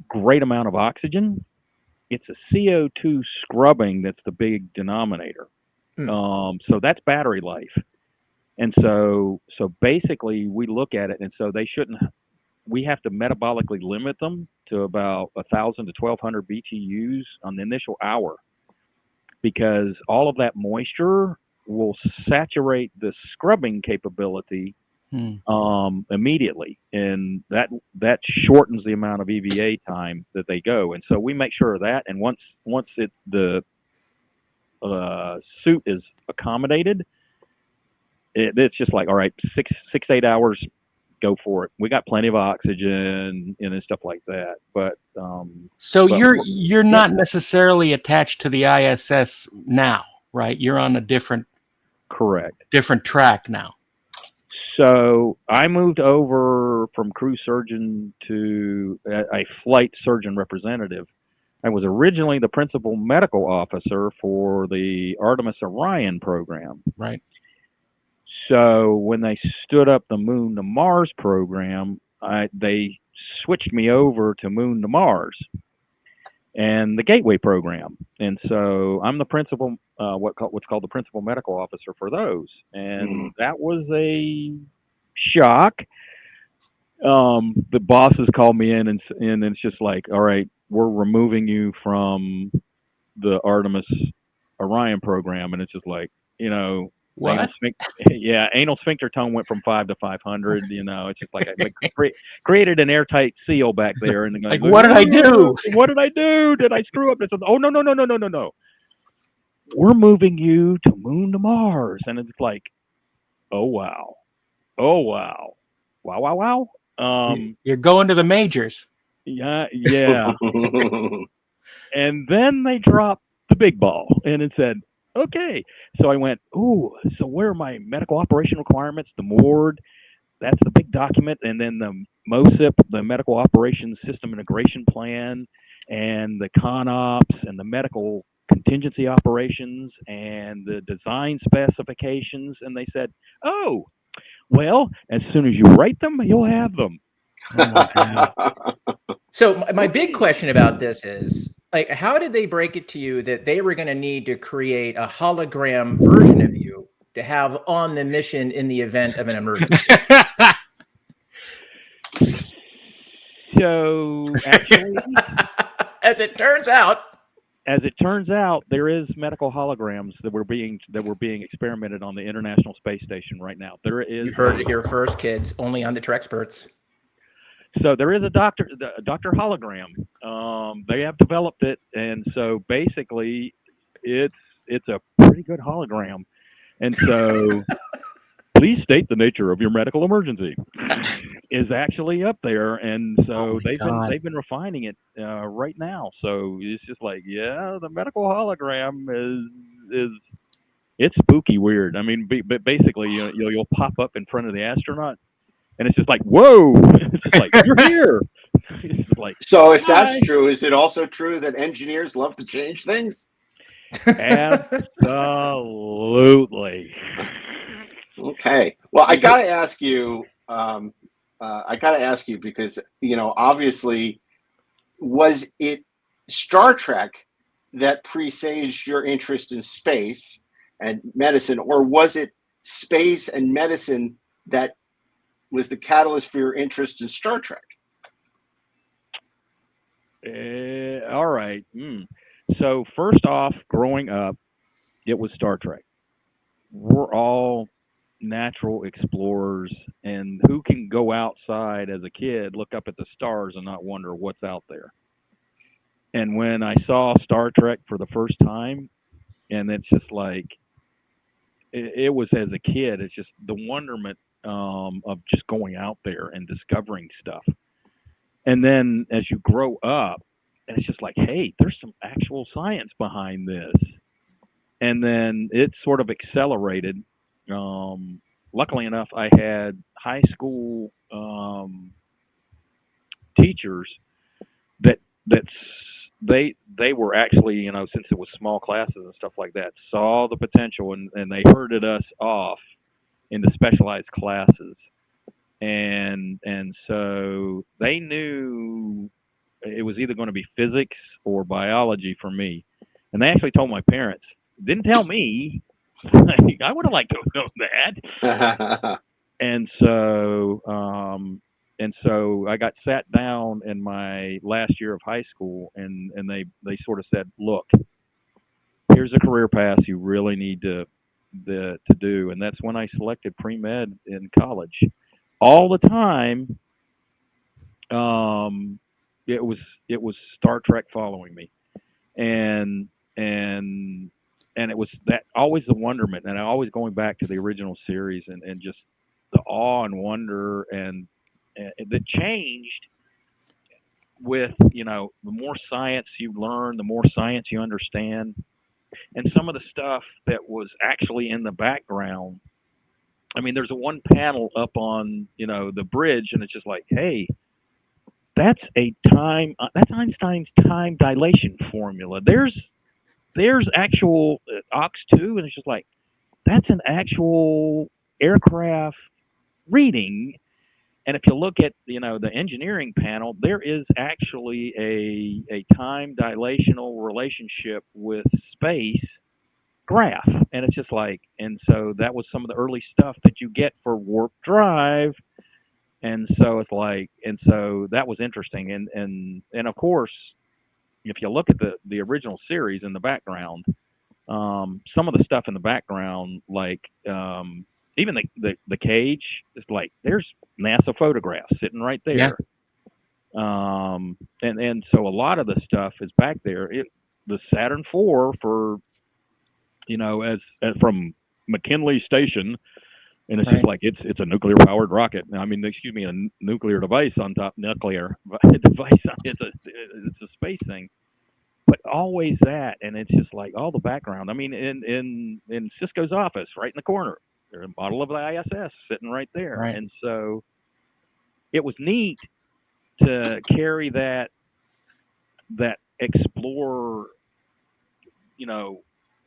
Speaker 4: great amount of oxygen. It's a CO2 scrubbing that's the big denominator. So that's battery life. And so basically we look at it, and so we have to metabolically limit them to about 1,000 to 1,200 BTUs on the initial hour, because all of that moisture will saturate the scrubbing capability immediately, and that shortens the amount of EVA time that they go. And so we make sure of that. And once the suit is accommodated, it's just like, all right, 8 hours, go for it. We got plenty of oxygen and stuff like that. But
Speaker 2: you're not necessarily attached to the ISS now, right? You're on a different track now.
Speaker 4: So I moved over from crew surgeon to a flight surgeon representative. I was originally the principal medical officer for the Artemis Orion program.
Speaker 2: Right.
Speaker 4: So when they stood up the Moon to Mars program, they switched me over to Moon to Mars and the Gateway program. And so I'm the principal, what's called the principal medical officer for those. And that was a shock. The bosses called me in and it's just like, all right, we're removing you from the Artemis Orion program. And it's just like,
Speaker 2: what?
Speaker 4: Anal sphincter tone went from 5 to 500. It's just like I created an airtight seal back there. And
Speaker 2: like, what did I do?
Speaker 4: What did I do? Did I screw up? It's like, oh no. We're moving you to Moon to Mars, and it's like, oh wow.
Speaker 2: You're going to the majors.
Speaker 4: Yeah. And then they dropped the big ball, and it said, okay. So I went, so where are my medical operation requirements? The MORD, that's the big document. And then the MOSIP, the Medical Operations System Integration Plan, and the CONOPS, and the Medical Contingency Operations, and the design specifications. And they said, oh, well, as soon as you write them, you'll have them.
Speaker 2: Oh my God.
Speaker 3: So my big question about this is, like, how did they break it to you that they were going to need to create a hologram version of you to have on the mission in the event of an emergency?
Speaker 4: So, actually,
Speaker 3: as it turns out,
Speaker 4: there is medical holograms that were being experimented on the International Space Station right now. There is.
Speaker 3: You heard it here first, kids. Only on the Treksperts.
Speaker 4: So there is a doctor hologram. They have developed it, and so basically, it's a pretty good hologram. And so, please state the nature of your medical emergency. is actually up there, and so
Speaker 2: God.
Speaker 4: they've been refining it right now. So it's just like, yeah, the medical hologram is it's spooky weird. I mean, but basically, you'll pop up in front of the astronaut, and it's just like, whoa! It's just like, you're here. It's just like,
Speaker 1: So if that's
Speaker 4: hi.
Speaker 1: true, is it also true that engineers love to change things?
Speaker 4: Absolutely.
Speaker 1: Okay. Well, I got to ask you. Because obviously, was it Star Trek that presaged your interest in space and medicine, or was it space and medicine that was the catalyst for your interest in Star Trek?
Speaker 4: All right. So first off, growing up, it was Star Trek. We're all natural explorers, and who can go outside as a kid, look up at the stars, and not wonder what's out there? And when I saw Star Trek for the first time, and it's just like, it was as a kid, it's just the wonderment of just going out there and discovering stuff. And then as you grow up, and it's just like, hey, there's some actual science behind this. And then it sort of accelerated. Luckily enough, I had high school teachers that they were actually, since it was small classes and stuff like that, saw the potential, and they herded us off into specialized classes. And so they knew it was either going to be physics or biology for me. And they actually told my parents. Didn't tell me. I would have liked to have known that. And so I got sat down in my last year of high school, and they sort of said, look, here's a career path you really need to do. And that's when I selected pre-med in college. All the time, it was Star Trek following me, and it was that always the wonderment, and always going back to the original series, and just the awe and wonder, and that changed with the more science you learn, the more science you understand, and some of the stuff that was actually in the background. I mean, there's one panel up on the bridge, and it's just like, hey, that's Einstein's time dilation formula. There's actual Ox2, and it's just like, that's an actual aircraft reading. And if you look at the engineering panel, there is actually a time dilational relationship with space graph. And it's just like, and so that was some of the early stuff that you get for warp drive. And so it's like, and so that was interesting. And of course, if you look at the original series in the background, some of the stuff in the background, like even the cage, it's like there's NASA photographs sitting right there. Yeah. And so a lot of the stuff is back there. The Saturn IV for as from McKinley Station, and it's just like it's a nuclear powered rocket. I mean, excuse me, a nuclear device on top, nuclear device. It's a space thing. But always that, and it's just like all the background. I mean, in Cisco's office, right in the corner, there's a model of the ISS sitting right there. Right. And so it was neat to carry that explorer,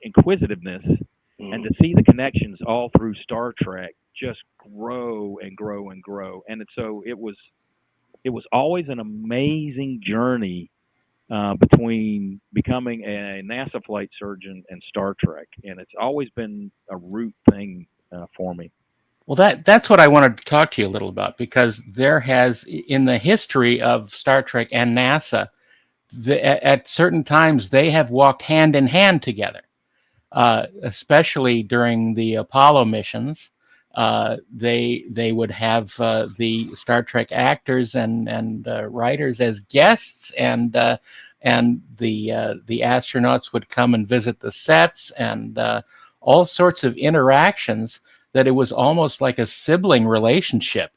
Speaker 4: inquisitiveness, and to see the connections all through Star Trek just grow and grow and grow. And so it was always an amazing journey between becoming a NASA flight surgeon and Star Trek, and it's always been a root thing for me.
Speaker 2: Well, that's what I wanted to talk to you a little about, because there has, in the history of Star Trek and NASA, at certain times they have walked hand in hand together, especially during the Apollo missions. They would have the Star Trek actors and writers as guests, and the astronauts would come and visit the sets, and all sorts of interactions, that it was almost like a sibling relationship.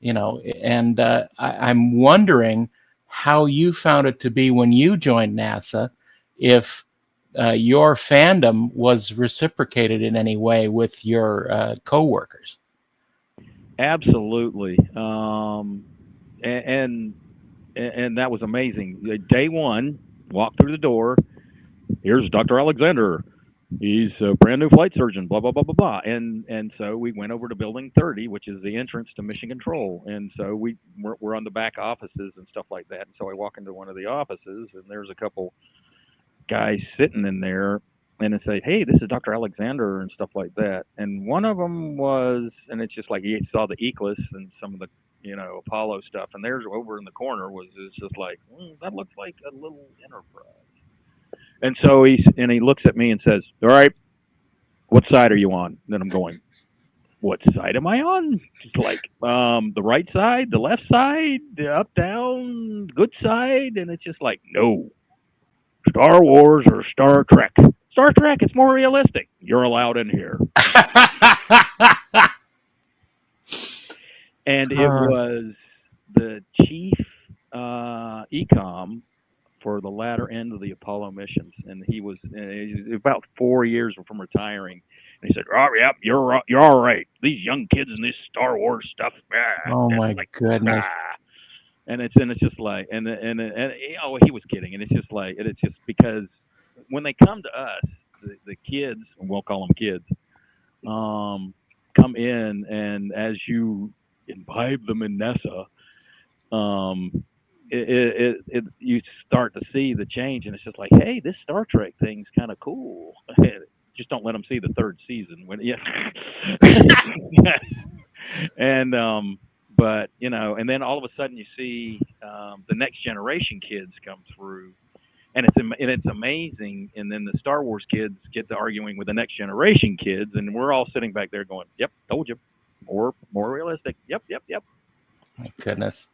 Speaker 2: and I'm wondering how you found it to be when you joined NASA, if your fandom was reciprocated in any way with your coworkers.
Speaker 4: Absolutely. And that was amazing. Day one, walked through the door. Here's Dr. Alexander. He's a brand new flight surgeon, blah, blah, blah, blah, blah. And so we went over to building 30, which is the entrance to mission control. And so we're on the back offices and stuff like that. And so I walk into one of the offices, and there's a couple guys sitting in there, and I say, hey, this is Dr. Alexander and stuff like that. And one of them was, and it's just like he saw the Eclipse and some of the, Apollo stuff. And there's over in the corner it's just like, that looks like a little Enterprise. And so he looks at me and says, all right, what side are you on? And then I'm going, what side am I on? It's like, the right side, the left side, the up, down, good side. And it's just like, no, Star Wars or Star Trek. Star Trek, it's more realistic. You're allowed in here. And it was the chief ecom for the latter end of the Apollo missions, and he was about 4 years from retiring. And he said, "Oh, yeah, you're all right. These young kids and this Star Wars stuff."
Speaker 2: Oh my goodness!
Speaker 4: And it's just like, and he was kidding, and it's just because when they come to us, the kids, and we'll call them kids, come in, and as you imbibe them in NASA, you start to see the change, and it's just like, hey, this Star Trek thing's kind of cool. Just don't let them see the third season. And but and then all of a sudden you see the next generation kids come through, and it's amazing. And then the Star Wars kids get to arguing with the next generation kids, and we're all sitting back there going, "Yep, told you, more realistic. Yep."
Speaker 2: My goodness.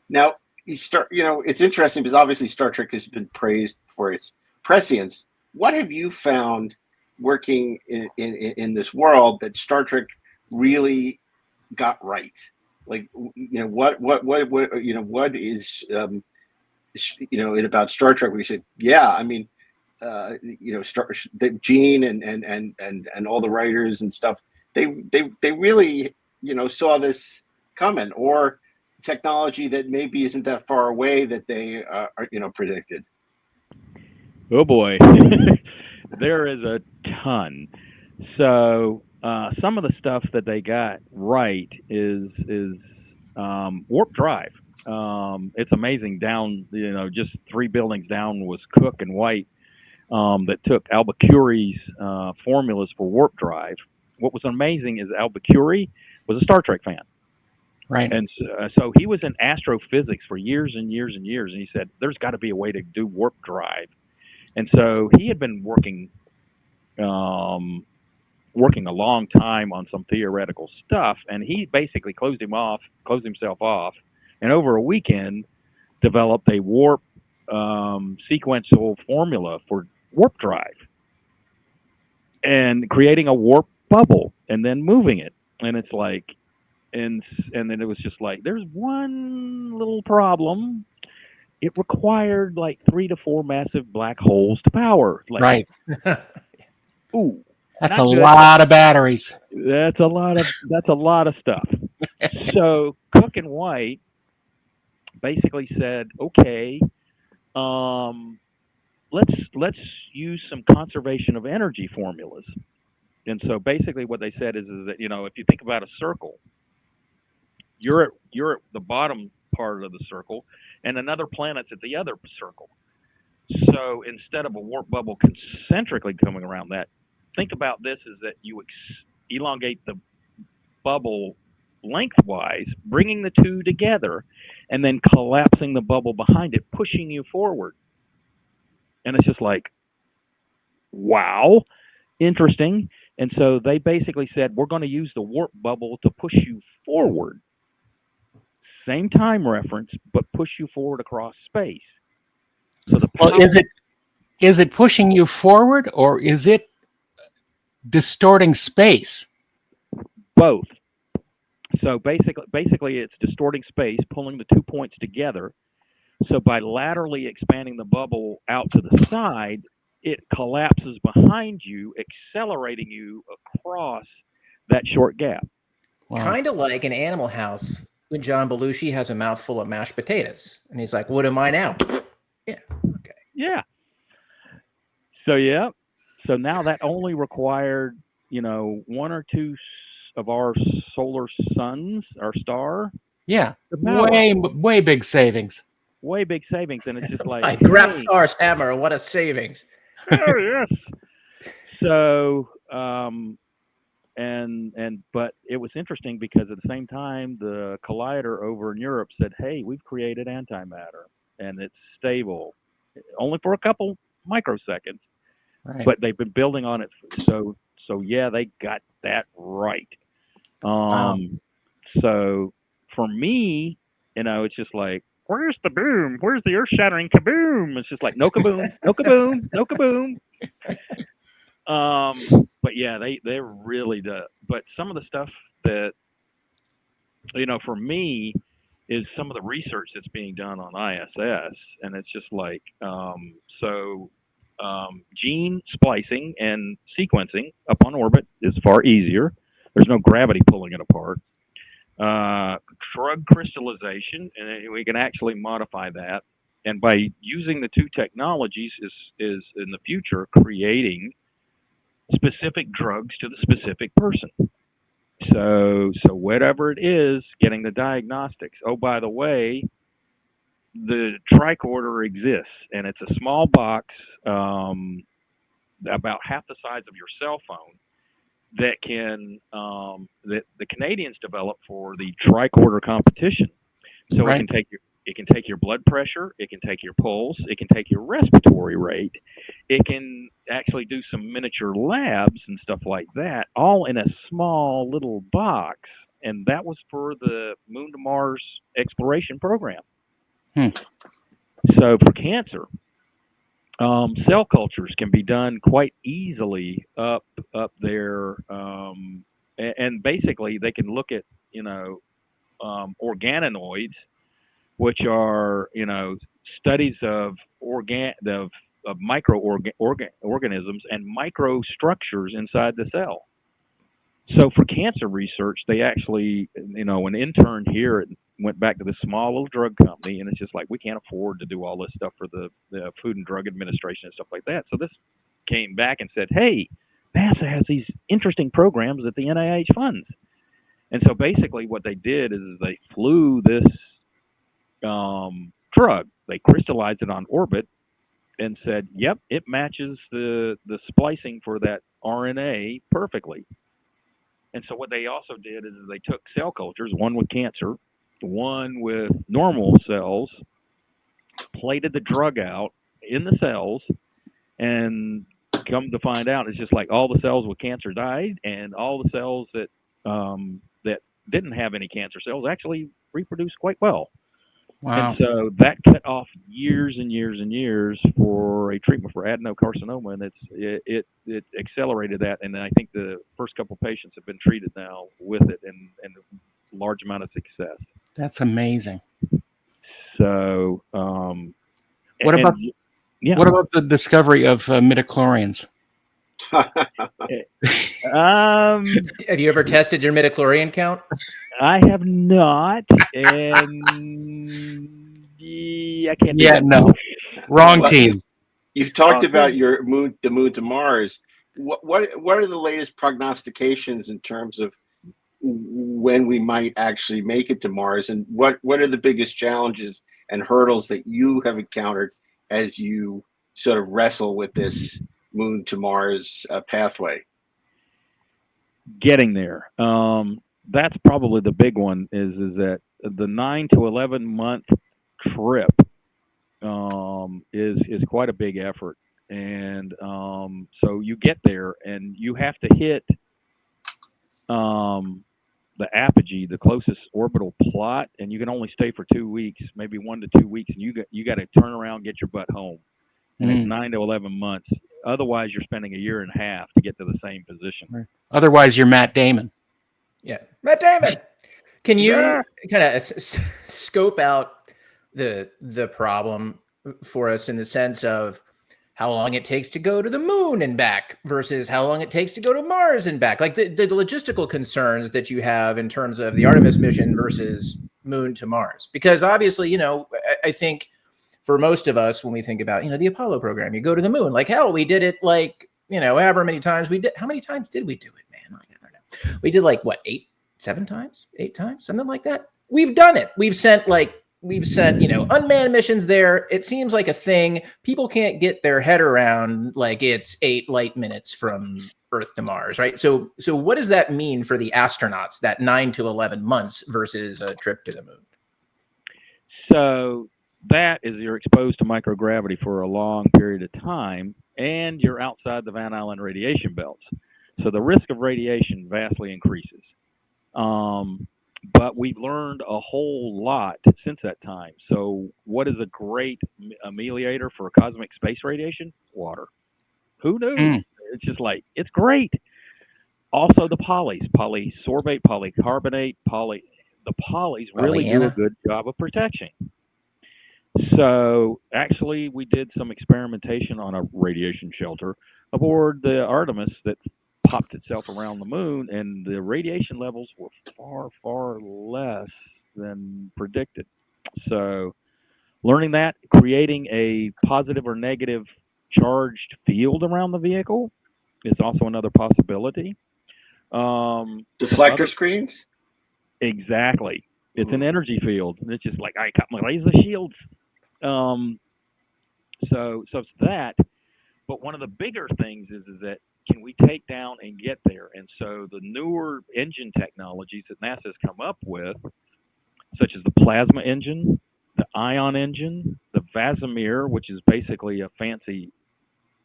Speaker 1: Now it's interesting because obviously Star Trek has been praised for its prescience. What have you found working in this world that Star Trek really got right? Like, what is it about Star Trek where you say, yeah, I mean, Gene and all the writers and stuff, they really saw this coming, or technology that maybe isn't that far away that they predicted.
Speaker 4: Oh boy. There is a ton. So some of the stuff that they got right is warp drive. It's amazing. Down, just 3 buildings down was Cook and White that took Albuquerque's formulas for warp drive. What was amazing is Albuquerque was a Star Trek fan.
Speaker 2: Right.
Speaker 4: And so he was in astrophysics for years and years and years. And he said, there's got to be a way to do warp drive. And so he had been working a long time on some theoretical stuff. And he basically closed himself off. And over a weekend, developed a warp sequential formula for warp drive. And creating a warp bubble and then moving it. And it's like, and then it was just like, there's one little problem. It required like 3 to 4 massive black holes to power. Like,
Speaker 2: right.
Speaker 4: Ooh,
Speaker 2: that's a lot of batteries.
Speaker 4: That's a lot of stuff. So Cook and White basically said, okay, let's use some conservation of energy formulas. And so basically what they said is that, if you think about a circle, you're at the bottom part of the circle, and another planet's at the other circle. So instead of a warp bubble concentrically coming around that, think about this is that you elongate the bubble lengthwise, bringing the two together, and then collapsing the bubble behind it, pushing you forward. And it's just like, wow, interesting. And so they basically said, we're going to use the warp bubble to push you forward. Same time reference, but push you forward across space. So
Speaker 2: is it pushing you forward, or is it distorting space?
Speaker 4: Both. So basically, it's distorting space, pulling the 2 points together. So by laterally expanding the bubble out to the side, it collapses behind you, accelerating you across that short gap.
Speaker 2: Wow.
Speaker 3: Kind of like in Animal House when John Belushi has a mouthful of mashed potatoes, and he's like, "What am I now?" Yeah. Okay.
Speaker 4: Yeah. So now that only required, one or two of our solar suns, our star.
Speaker 2: Yeah. Way big savings.
Speaker 4: Way big savings, and it's just like,
Speaker 3: I grab Thor's hammer. What a savings!
Speaker 4: Oh yes. So, but it was interesting because at the same time, the collider over in Europe said, "Hey, we've created antimatter, and it's stable, only for a couple microseconds."
Speaker 2: Right.
Speaker 4: But they've been building on it, so yeah, they got that right.
Speaker 2: Wow.
Speaker 4: So for me, it's just like, where's the boom? Where's the earth-shattering kaboom? It's just like, no kaboom, no kaboom, no kaboom. But yeah, they really do. But some of the stuff that, for me, is some of the research that's being done on ISS, and it's just like, gene splicing and sequencing up on orbit is far easier. There's no gravity pulling it apart. Drug crystallization, and we can actually modify that. And by using the two technologies is in the future creating specific drugs to the specific person. So whatever it is, getting the diagnostics. Oh, by the way, the tricorder exists, and it's a small box, about half the size of your cell phone, that can that the Canadians developed for the tricorder competition. So
Speaker 2: Right.
Speaker 4: it can take your blood pressure, it can take your pulse, it can take your respiratory rate, it can actually do some miniature labs and stuff like that, all in a small little box. And that was for the Moon to Mars exploration program. So for cancer, cell cultures can be done quite easily up there, and basically they can look at organoids, which are studies of microorganisms and microstructures inside the cell. So for cancer research, they actually, an intern here went back to this small little drug company, and it's just like, we can't afford to do all this stuff for the Food and Drug Administration and stuff like that. So this came back and said, hey, NASA has these interesting programs that the NIH funds. And so basically what they did is they flew this drug. They crystallized it on orbit and said, yep, it matches the splicing for that RNA perfectly. And so what they also did is they took cell cultures, one with cancer, one with normal cells, plated the drug out in the cells, and come to find out, it's just like all the cells with cancer died, and all the cells that didn't have any cancer cells actually reproduced quite well.
Speaker 2: Wow.
Speaker 4: And so that cut off years and years and years for a treatment for adenocarcinoma, and it accelerated that. And I think the first couple of patients have been treated now with it, and a large amount of success.
Speaker 2: That's amazing.
Speaker 4: So,
Speaker 2: what about the discovery of midichlorians?
Speaker 3: Have you ever tested your midichlorian count?
Speaker 4: I have not, and I can't.
Speaker 2: Yeah, no, wrong team.
Speaker 1: You've talked about the moon to Mars. What are the latest prognostications in terms of when we might actually make it to Mars, and what are the biggest challenges and hurdles that you have encountered as you sort of wrestle with this Moon to Mars pathway?
Speaker 4: Getting there. That's probably the big one. Is that the 9 to 11 month trip is quite a big effort, and so you get there and you have to hit the apogee, the closest orbital plot, and you can only stay for 2 weeks, maybe 1 to 2 weeks, and you got to turn around, get your butt home. And it's 9 to 11 months. Otherwise, you're spending a year and a half to get to the same position.
Speaker 2: Right. Otherwise, you're Matt Damon.
Speaker 3: Yeah, Matt Damon. Can you kind of scope out the problem for us in the sense of how long it takes to go to the moon and back versus how long it takes to go to Mars and back? Like the logistical concerns that you have in terms of the Artemis mission versus moon to Mars. Because obviously, I think for most of us, when we think about, the Apollo program, you go to the moon, like, hell, we did it like, however many times we did. How many times did we do it, man? Like, I don't know. We did like what, 8 times, something like that. We've done it. We've sent, unmanned missions there. It seems like a thing. People can't get their head around, like, it's 8 light minutes from Earth to Mars, right? So what does that mean for the astronauts, that 9 to 11 months versus a trip to the moon?
Speaker 4: So that is, you're exposed to microgravity for a long period of time, and you're outside the Van Allen radiation belts. So the risk of radiation vastly increases. But we've learned a whole lot since that time. So what is a great ameliorator for cosmic space radiation? Water. Who knew? It's just like, it's great. Also the polysorbate, polycarbonate, the polys really do a good job of protection. So actually we did some experimentation on a radiation shelter aboard the Artemis that popped itself around the moon, and the radiation levels were far, far less than predicted. So learning that, creating a positive or negative charged field around the vehicle is also another possibility.
Speaker 1: Deflector screens?
Speaker 4: Exactly. It's an energy field. It's just like, I got my laser shields. So it's that. But one of the bigger things is that, can we take down and get there? And so the newer engine technologies that NASA's come up with, such as the plasma engine, the ion engine, the Vasimir, which is basically a fancy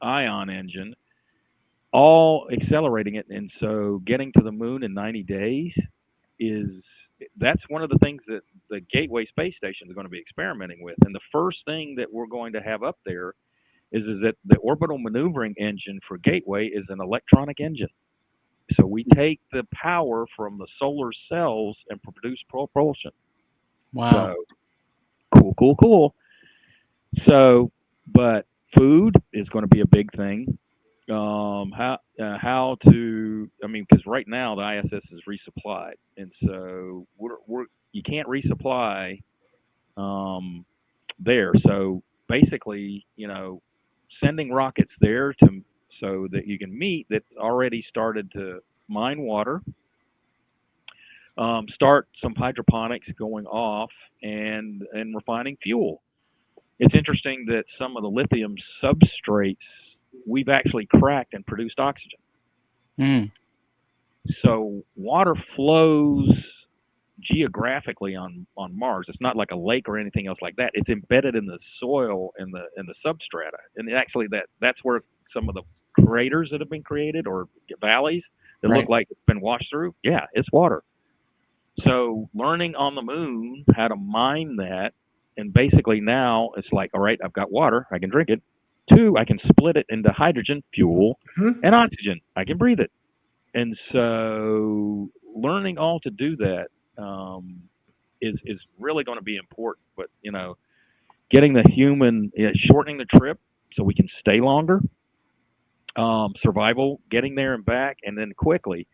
Speaker 4: ion engine, all accelerating it. And so getting to the moon in 90 days that's one of the things that the Gateway space station is going to be experimenting with. And the first thing that we're going to have up there is that the orbital maneuvering engine for Gateway is an electronic engine. So we take the power from the solar cells and produce propulsion.
Speaker 2: Wow.
Speaker 4: So, cool. So, but food is going to be a big thing. How to, because right now the ISS is resupplied. And so you can't resupply there. So basically, sending rockets there so that you can meet, that's already started to mine water, start some hydroponics going off, and refining fuel. It's interesting that some of the lithium substrates we've actually cracked and produced oxygen. So water flows geographically on Mars. It's not like a lake or anything else like that. It's embedded in the soil and the substrata. And actually that's where some of the craters that have been created, or valleys that look like it's been washed through. Yeah, it's water. So learning on the moon how to mine that, and basically now it's like, all right, I've got water, I can drink it. 2, I can split it into hydrogen, fuel, and oxygen. I can breathe it. And so learning all to do that is really going to be important. But, getting the human, shortening the trip so we can stay longer, survival, getting there and back, and then quickly.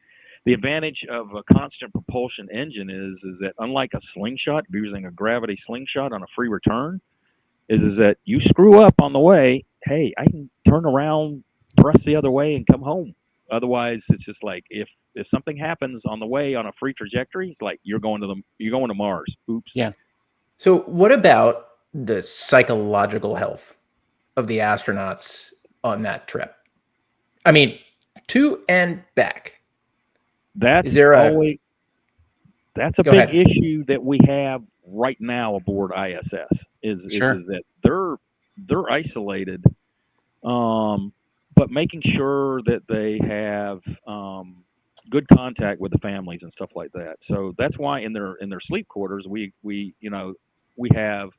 Speaker 4: The advantage of a constant propulsion engine is that, unlike a slingshot, using a gravity slingshot on a free return, is that you screw up on the way, hey, I can turn around, thrust the other way, and come home. Otherwise, it's just like, if something happens on the way on a free trajectory, it's like you're going to Mars. Oops.
Speaker 3: Yeah. So what about the psychological health of the astronauts on that trip? I mean, to and back.
Speaker 4: That's a big issue that we have right now aboard ISS. Is that they're isolated, but making sure that they have good contact with the families and stuff like that. So that's why in their sleep quarters we have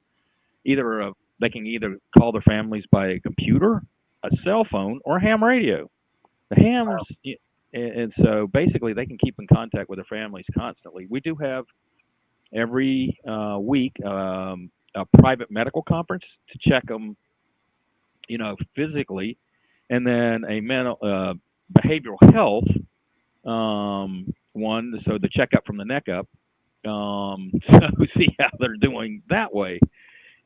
Speaker 4: they can either call their families by a computer, a cell phone, or a ham radio. The hams, and so basically they can keep in contact with their families constantly. We do have every week a private medical conference to check them, physically, and then a mental behavioral health one, so the checkup from the neck up, so see how they're doing that way,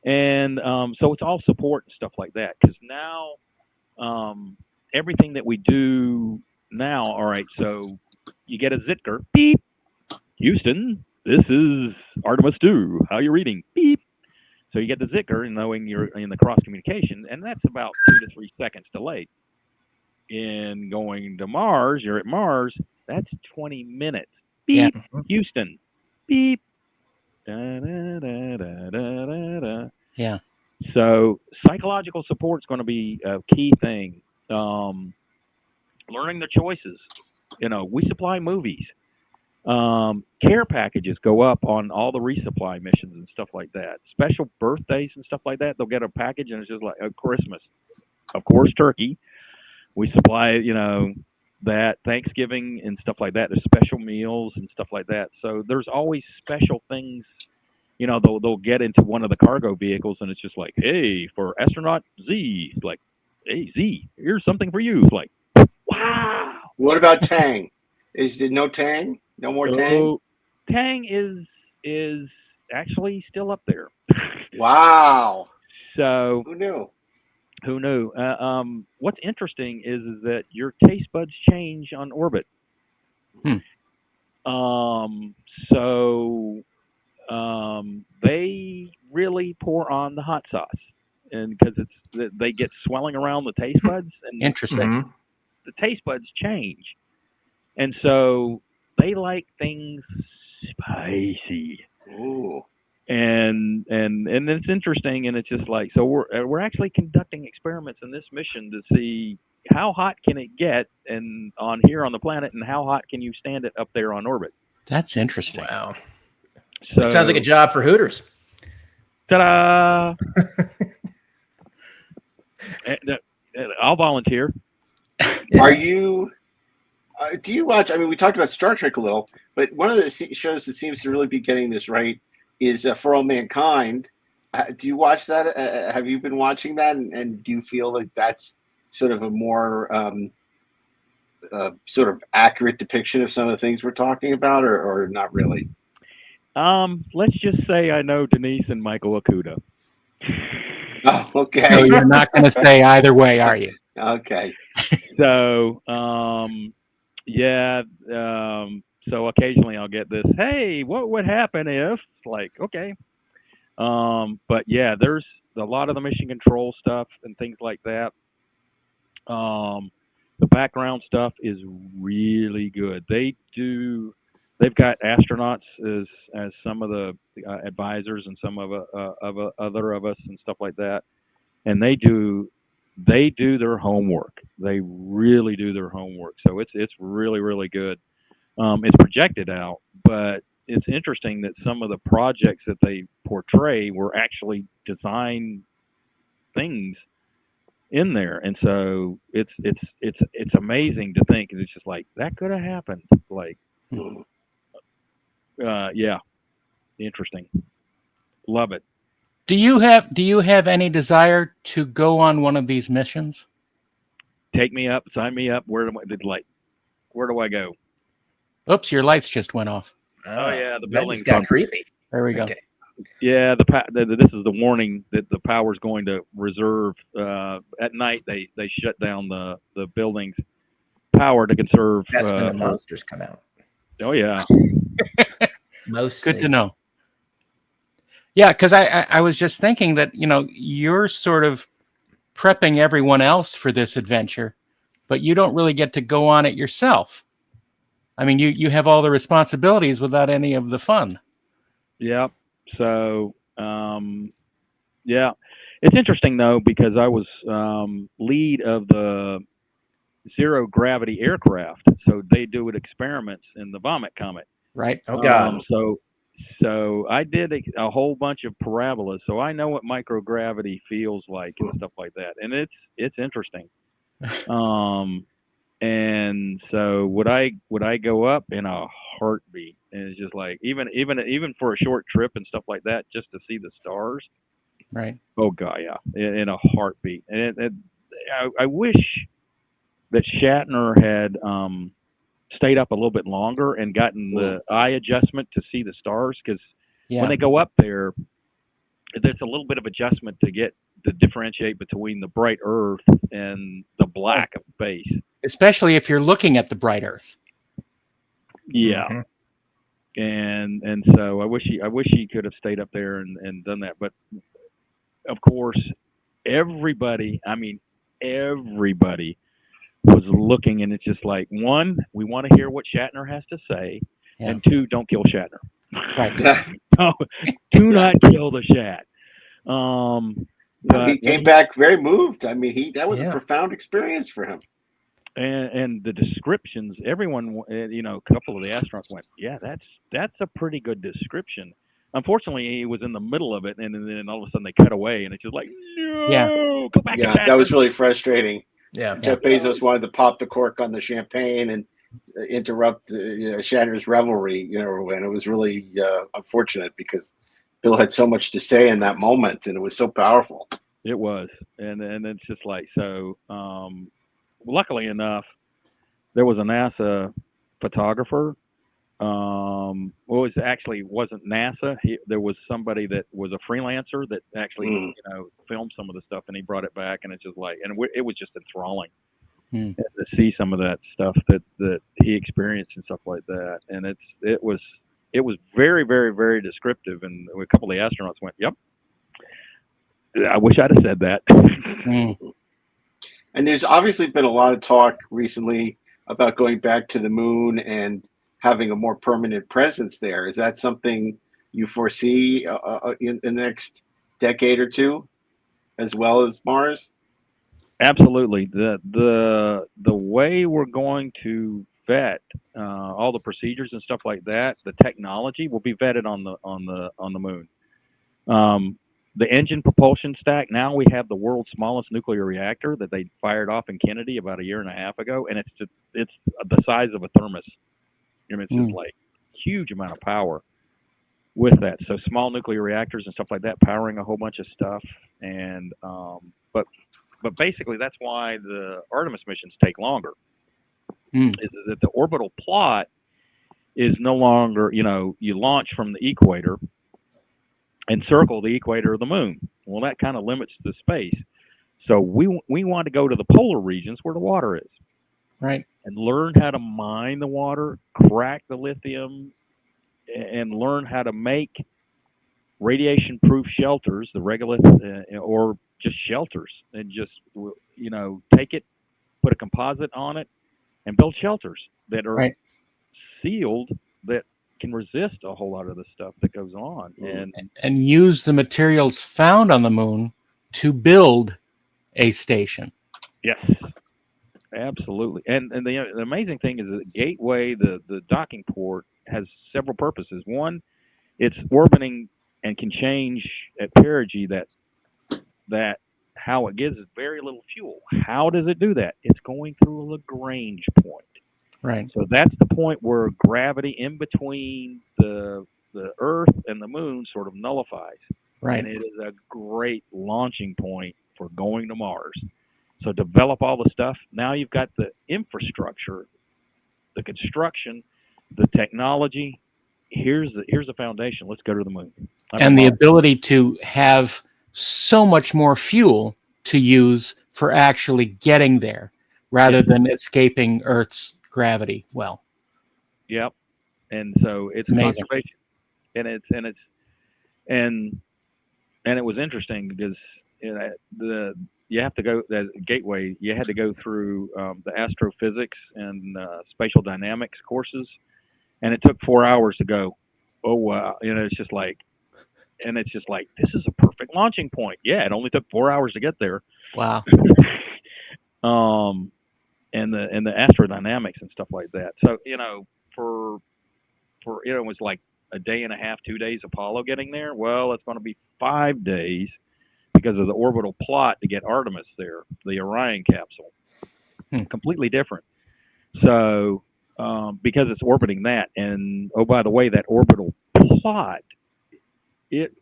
Speaker 4: and so it's all support and stuff like that. Because now everything that we do now, all right, so you get a Zitker, beep, Houston, this is Artemis 2, how you reading, beep. So you get the Zitker and knowing you're in the cross communication, and that's about 2 to 3 seconds delayed. In going to Mars, you're at Mars, that's 20 minutes. Beep,
Speaker 2: Yeah.
Speaker 4: Houston, beep. Da, da, da, da, da, da.
Speaker 2: Yeah.
Speaker 4: So psychological support is going to be a key thing. Learning the choices. We supply movies. Care packages go up on all the resupply missions and stuff like that. Special birthdays and stuff like that, they'll get a package and it's just like Christmas. Of course, turkey. We supply, that Thanksgiving and stuff like that. There's special meals and stuff like that. So there's always special things. They'll get into one of the cargo vehicles and it's just like, hey, for astronaut Z, it's like, hey Z, here's something for you. It's like, wow.
Speaker 1: What about Tang? Is there no Tang? No more Tang?
Speaker 4: Tang is actually still up there.
Speaker 1: Wow.
Speaker 4: So
Speaker 1: who knew?
Speaker 4: What's interesting is that your taste buds change on orbit. So they really pour on the hot sauce, and because they get swelling around the taste buds, and
Speaker 2: Interesting.
Speaker 4: The taste buds change, and so they like things spicy.
Speaker 1: Ooh.
Speaker 4: And it's interesting, and it's just like, so we're actually conducting experiments in this mission to see how hot can it get and on here on the planet, and how hot can you stand it up there on orbit.
Speaker 2: That's interesting.
Speaker 3: Wow.
Speaker 4: So,
Speaker 3: that sounds like a job for Hooters.
Speaker 4: Ta-da! I'll volunteer.
Speaker 1: Are you? Do you watch? I mean, we talked about Star Trek a little, but one of the shows that seems to really be getting this right is For All Mankind. Do you watch that? Have you been watching that? And do you feel like that's sort of a more sort of accurate depiction of some of the things we're talking about, or not really?
Speaker 4: Let's just say I know Denise and Michael Okuda.
Speaker 1: Oh, okay.
Speaker 2: So you're not going to say either way, are you?
Speaker 1: Okay.
Speaker 4: So, yeah. So occasionally I'll get this, hey, what would happen if, like, okay. But yeah, there's a lot of the mission control stuff and things like that. The background stuff is really good. They've got astronauts as some of the advisors and some of other of us and stuff like that. And they do their homework. They really do their homework. So it's really, really good. It's projected out, but it's interesting that some of the projects that they portray were actually design things in there, and so it's amazing to think. It's just like that could have happened. Like, yeah, interesting. Love it.
Speaker 2: Do you have any desire to go on one of these missions?
Speaker 4: Take me up, sign me up. Where do I go?
Speaker 2: Oops, your lights just went off.
Speaker 4: Oh yeah, the
Speaker 3: that
Speaker 4: building
Speaker 3: just got creepy.
Speaker 2: There we go.
Speaker 3: Okay.
Speaker 4: Yeah, this is the warning that the power's going to reserve. At night, they shut down the building's power to conserve.
Speaker 3: That's when the monsters come out.
Speaker 4: Oh yeah.
Speaker 3: Mostly.
Speaker 2: Good to know. Yeah, because I was just thinking that, you're sort of prepping everyone else for this adventure, but you don't really get to go on it yourself. I mean, you have all the responsibilities without any of the fun.
Speaker 4: Yeah. So, yeah, it's interesting though, because I was lead of the zero gravity aircraft. So they do experiments in the Vomit Comet.
Speaker 2: Right.
Speaker 3: Oh God.
Speaker 4: So I did a whole bunch of parabolas. So I know what microgravity feels like and stuff like that. And it's interesting. And so would I go up in a heartbeat. And it's just like even for a short trip and stuff like that, just to see the stars.
Speaker 2: Right.
Speaker 4: Oh god, yeah, in a heartbeat. And I wish that Shatner had stayed up a little bit longer and gotten the eye adjustment to see the stars, because when they go up there, there's a little bit of adjustment to differentiate between the bright Earth and the black of space.
Speaker 2: Especially if you're looking at the bright Earth.
Speaker 4: Yeah.
Speaker 3: Mm-hmm.
Speaker 4: And so I wish he could have stayed up there and done that. But of course, everybody was looking, and it's just like, one, we want to hear what Shatner has to say, and two, don't kill Shatner.
Speaker 2: Right.
Speaker 4: No, do not kill the Shat.
Speaker 1: He came back very moved. I mean, that was a profound experience for him.
Speaker 4: And the descriptions, everyone, a couple of the astronauts went, yeah, that's a pretty good description. Unfortunately, he was in the middle of it, and then all of a sudden they cut away, and it's just like, no, go back.
Speaker 1: Yeah, that was really frustrating.
Speaker 3: Yeah,
Speaker 1: Jeff Bezos wanted to pop the cork on the champagne and interrupt Shatner's revelry, and it was really unfortunate because Bill had so much to say in that moment, and it was so powerful.
Speaker 4: It was, and it's just like, so. Luckily enough, there was a NASA photographer. It actually wasn't NASA. There was somebody that was a freelancer that actually, filmed some of the stuff, and he brought it back, and it's just like, and it was just enthralling to see some of that stuff that he experienced and stuff like that. And it was very, very, very descriptive. And a couple of the astronauts went, "Yep, I wish I'd have said that."
Speaker 1: And there's obviously been a lot of talk recently about going back to the moon and having a more permanent presence there. Is that something you foresee in the next decade or two, as well as Mars?
Speaker 4: Absolutely. The way we're going to vet all the procedures and stuff like that, the technology will be vetted on the moon. The engine propulsion stack, now we have the world's smallest nuclear reactor that they fired off in Kennedy about a year and a half ago, and it's the size of a thermos. It's just like huge amount of power with that. So small nuclear reactors and stuff like that, powering a whole bunch of stuff. And but basically that's why the Artemis missions take longer. Is that the orbital plot is no longer, you launch from the equator and circle the equator of the moon. Well, that kind of limits the space. So we want to go to the polar regions where the water is.
Speaker 2: Right.
Speaker 4: And learn how to mine the water, crack the lithium, and learn how to make radiation-proof shelters, the regolith, or just shelters, and just, take it, put a composite on it, and build shelters that are sealed, that can resist a whole lot of the stuff that goes on,
Speaker 2: and use the materials found on the moon to build a station.
Speaker 4: Yes, absolutely. And the amazing thing is that Gateway, the docking port, has several purposes. One, it's orbiting and can change at perigee that how it gives it very little fuel. How does it do that? It's going through a Lagrange point.
Speaker 2: Right.
Speaker 4: So that's the point where gravity in between the Earth and the moon sort of nullifies.
Speaker 2: Right.
Speaker 4: And it is a great launching point for going to Mars. So develop all the stuff. Now you've got the infrastructure, the construction, the technology. Here's the foundation. Let's go to the moon.
Speaker 2: And the ability to have so much more fuel to use for actually getting there rather than escaping Earth's gravity. Well,
Speaker 4: yep. And so it's
Speaker 2: amazing.
Speaker 4: Conservation, and it was interesting because you have to go the Gateway. You had to go through the astrophysics and spatial dynamics courses, and it took 4 hours to go. Oh wow! It's just like, this is a perfect launching point. Yeah, it only took 4 hours to get there.
Speaker 2: Wow.
Speaker 4: And the astrodynamics and stuff like that. So for it was like a day and a half, 2 days Apollo getting there. Well, it's going to be 5 days because of the orbital plot to get Artemis there, the Orion capsule. Completely different. So because it's orbiting that. And oh, by the way, that orbital plot, it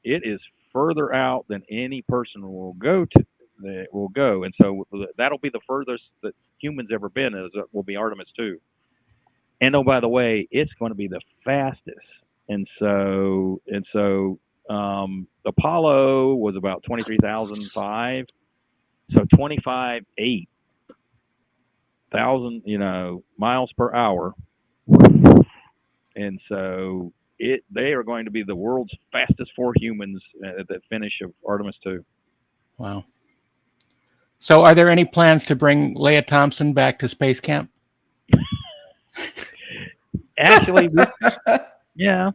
Speaker 4: is further out than any person will go to. That will go, and so that'll be the furthest that humans ever been. Will be Artemis 2. And oh, by the way, it's going to be the fastest. And so Apollo was about 23,005. So 25,800, miles per hour. And so they are going to be the world's fastest 4 humans at the finish of Artemis 2.
Speaker 2: Wow. So are there any plans to bring Leah Thompson back to space camp?
Speaker 4: Actually, yeah.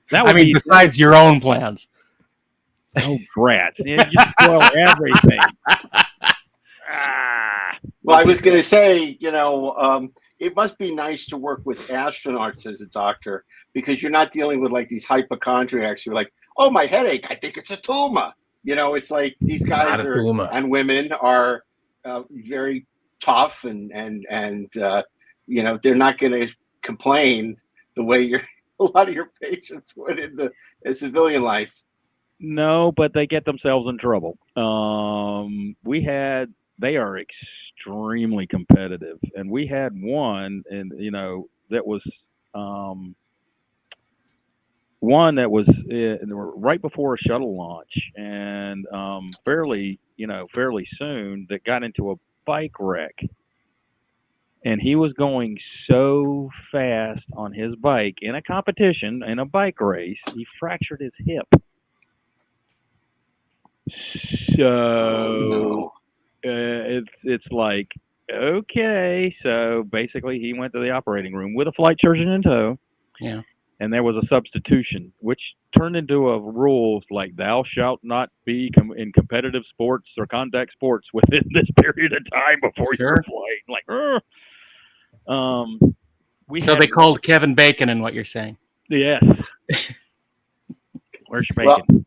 Speaker 4: That would be,
Speaker 2: besides your own plans.
Speaker 4: Oh, brats. You spoil everything.
Speaker 1: Well, I was going to say, it must be nice to work with astronauts as a doctor, because you're not dealing with like these hypochondriacs. You're like, oh, my headache, I think it's a tumor. It's like these guys and women are very tough and they're not going to complain the way a lot of your patients would in civilian life.
Speaker 4: No, but they get themselves in trouble. They are extremely competitive, and we had one, and that was one that was right before a shuttle launch, and fairly soon, that got into a bike wreck. And he was going so fast on his bike in a competition, in a bike race, he fractured his hip. So it's like, okay. So basically, he went to the operating room with a flight surgeon in tow.
Speaker 2: Yeah.
Speaker 4: And there was a substitution, which turned into a rule like, thou shalt not be in competitive sports or contact sports within this period of time before your flight. Like,
Speaker 2: so they called Kevin Bacon in what you're saying.
Speaker 4: Yes. Where's your bacon?
Speaker 1: Well,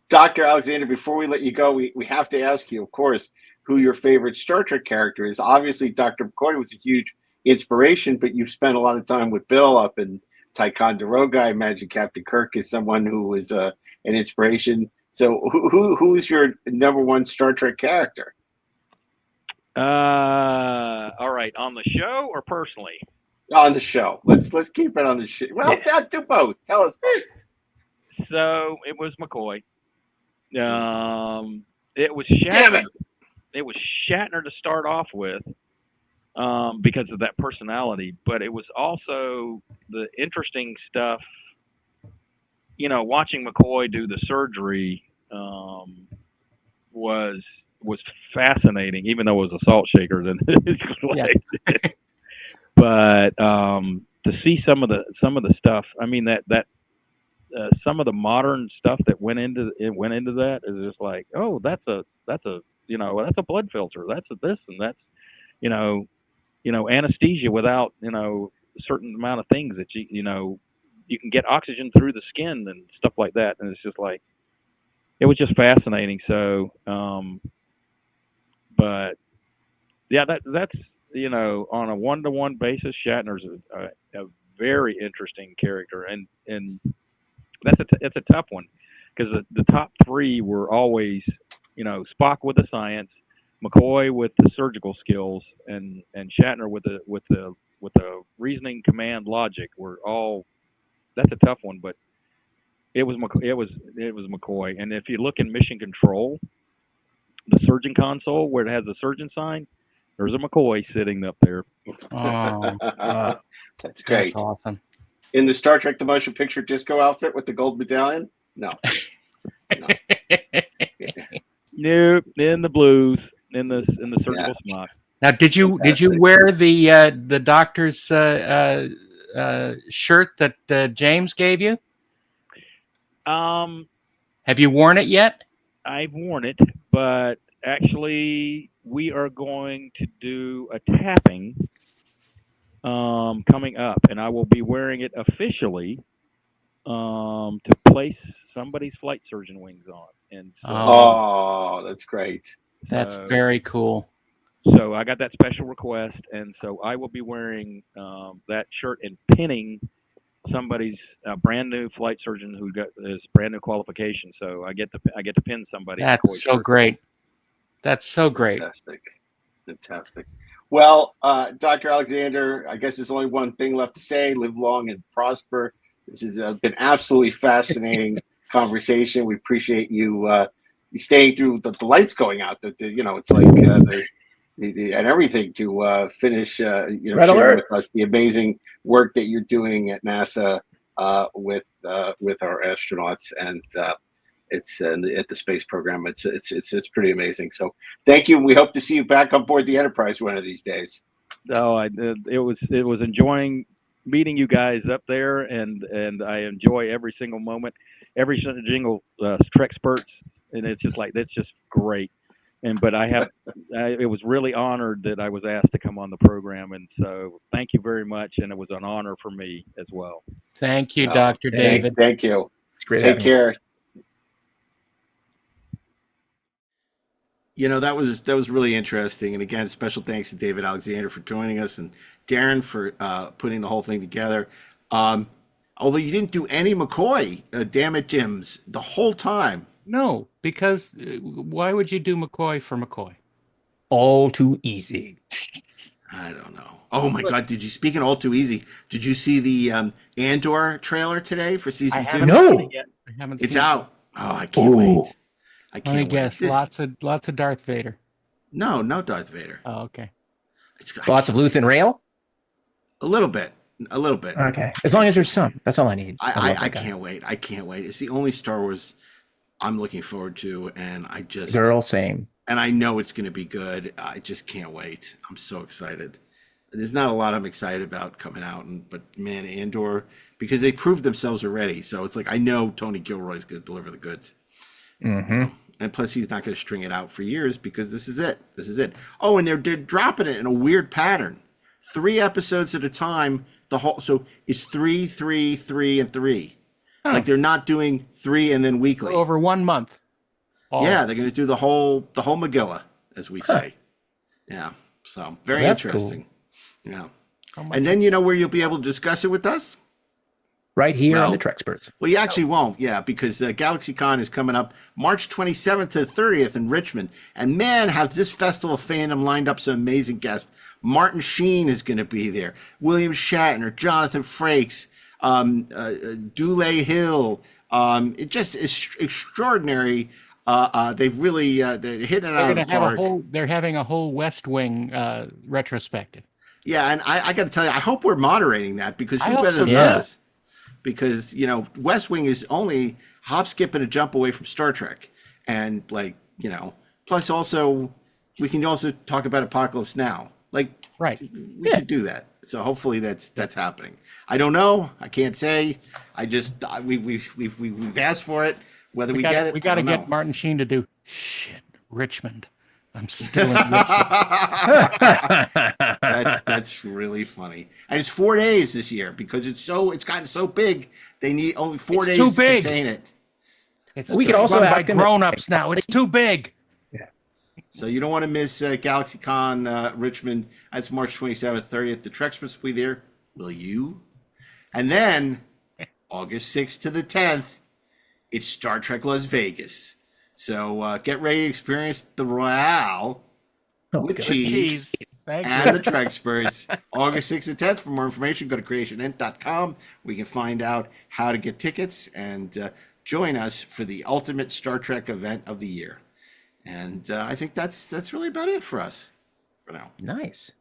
Speaker 1: Dr. Alexander, before we let you go, we have to ask you, of course, who your favorite Star Trek character is. Obviously, Dr. McCoy was a huge inspiration, but you've spent a lot of time with Bill up in Ticonderoga. I imagine Captain Kirk is someone who was an inspiration. So who's your number one Star Trek character?
Speaker 4: All right. On the show or personally?
Speaker 1: On the show. Let's keep it on the show. Well, do both. Tell us both.
Speaker 4: So it was McCoy. It was Shatner.
Speaker 1: Damn it.
Speaker 4: It was Shatner to start off with, because of that personality. But it was also the interesting stuff. Watching McCoy do the surgery was fascinating, even though it was assault shakers and but to see some of the stuff. I mean that some of the modern stuff that went into that is just like, oh, that's a blood filter. That's this and that's anesthesia without a certain amount of things that you can get oxygen through the skin and stuff like that. And it's just like, it was just fascinating. So, but yeah, that's on a one-to-one basis, Shatner's a very interesting character, and it's a tough one, because the top 3 were always, Spock with the science, McCoy with the surgical skills, and Shatner with the reasoning, command, logic. Were all, that's a tough one, but it was McCoy. And if you look in Mission Control, the surgeon console where it has the surgeon sign, there's a McCoy sitting up there.
Speaker 2: Oh,
Speaker 1: that's great.
Speaker 2: That's awesome.
Speaker 1: In the Star Trek: The Motion Picture disco outfit with the gold medallion? No.
Speaker 4: Nope. In the blues, in the surgical smock.
Speaker 2: Now, did you wear the doctor's shirt that James gave you? Have you worn it yet?
Speaker 4: I've worn it, but actually, we are going to do a tapping coming up, and I will be wearing it officially to place somebody's flight surgeon wings on. And so,
Speaker 1: oh, that's great.
Speaker 2: That's very cool.
Speaker 4: So I got that special request, and so I will be wearing that shirt and pinning somebody's brand new flight surgeon who got his brand new qualification. So I get to pin somebody.
Speaker 2: That's so great. That's so great.
Speaker 1: Fantastic. Well, Dr. Alexander, I guess there's only one thing left to say: live long and prosper. This has been absolutely fascinating conversation. We appreciate you staying through the lights going out. It's like and everything to finish, sharing with us the amazing work that you're doing at NASA with our astronauts and it's at the space program. It's pretty amazing. So thank you. We hope to see you back on board the Enterprise one of these days.
Speaker 4: No, it was enjoying meeting you guys up there, and I enjoy every single moment, every single Treksperts, and it's just great. But it was really honored that I was asked to come on the program, and so thank you very much, and it was an honor for me as well.
Speaker 2: Thank you, Dr. David.
Speaker 1: Thank you.
Speaker 3: It's great.
Speaker 1: Take care. That was really interesting, and again, special thanks to David Alexander for joining us, and Darren for putting the whole thing together. Although you didn't do any McCoy, damn it, Jims, the whole time.
Speaker 2: No, because why would you do McCoy for McCoy?
Speaker 3: All too easy.
Speaker 1: I don't know. Oh my God! Speaking of all too easy, did you see the Andor trailer today for season 2?
Speaker 3: No,
Speaker 2: I haven't.
Speaker 1: It's
Speaker 2: seen
Speaker 1: out. Oh, I can't wait. I can't
Speaker 2: wait. Guess lots of Darth Vader.
Speaker 1: No Darth Vader.
Speaker 2: Oh, okay.
Speaker 3: Lots of Luthen Rail.
Speaker 1: A little bit.
Speaker 3: Okay, as long as there's some. That's all I need.
Speaker 1: I can't wait. I can't wait. It's the only Star Wars I'm looking forward to, and
Speaker 3: girl, same.
Speaker 1: And I know it's going to be good. I just can't wait. I'm so excited. There's not a lot I'm excited about coming out, but man, Andor, because they proved themselves already. So it's like I know Tony Gilroy's going to deliver the goods.
Speaker 3: Mm-hmm.
Speaker 1: And plus, he's not going to string it out for years because this is it. Oh, and they're dropping it in a weird pattern, 3 episodes at a time. So it's 3, 3, 3, and 3. Huh. Like they're not doing 3 and then weekly
Speaker 2: over 1 month.
Speaker 1: Yeah, they're going to do the whole Megillah, as we say. Yeah, so very interesting. Cool. Yeah, and then where you'll be able to discuss it with us.
Speaker 3: Right here on the Treksperts.
Speaker 1: Well, you actually won't, because GalaxyCon is coming up March 27th to 30th in Richmond. And man, have this Festival of Fandom lined up some amazing guests. Martin Sheen is going to be there. William Shatner, Jonathan Frakes, Dule Hill. It just is extraordinary. They've really they're hitting it out of the park.
Speaker 2: They're having a whole West Wing retrospective.
Speaker 1: Yeah, and I got to tell you, I hope we're moderating that because who better than us? Because West Wing is only hop, skip, and a jump away from Star Trek, and plus also we can also talk about Apocalypse Now. We should do that. So hopefully that's happening. I don't know. I can't say. I just we've asked for it. Whether we get it,
Speaker 2: we got to get Martin Sheen to do Richmond. I'm still in Richmond.
Speaker 1: That's really funny. And it's 4 days this year because it's gotten so big. They need only 4 days to contain it.
Speaker 3: We could also
Speaker 2: have grown-ups now. It's too big.
Speaker 1: Yeah. So you don't want to miss GalaxyCon Richmond. That's March 27th, 30th. The Treksperts will be there. Will you? And then August 6th to the 10th, it's Star Trek Las Vegas. So get ready to experience the Royale with cheese and the Treksperts. August 6th and 10th. For more information, go to creationent.com. We can find out how to get tickets and join us for the ultimate Star Trek event of the year. And I think that's really about it for us for now.
Speaker 3: Nice.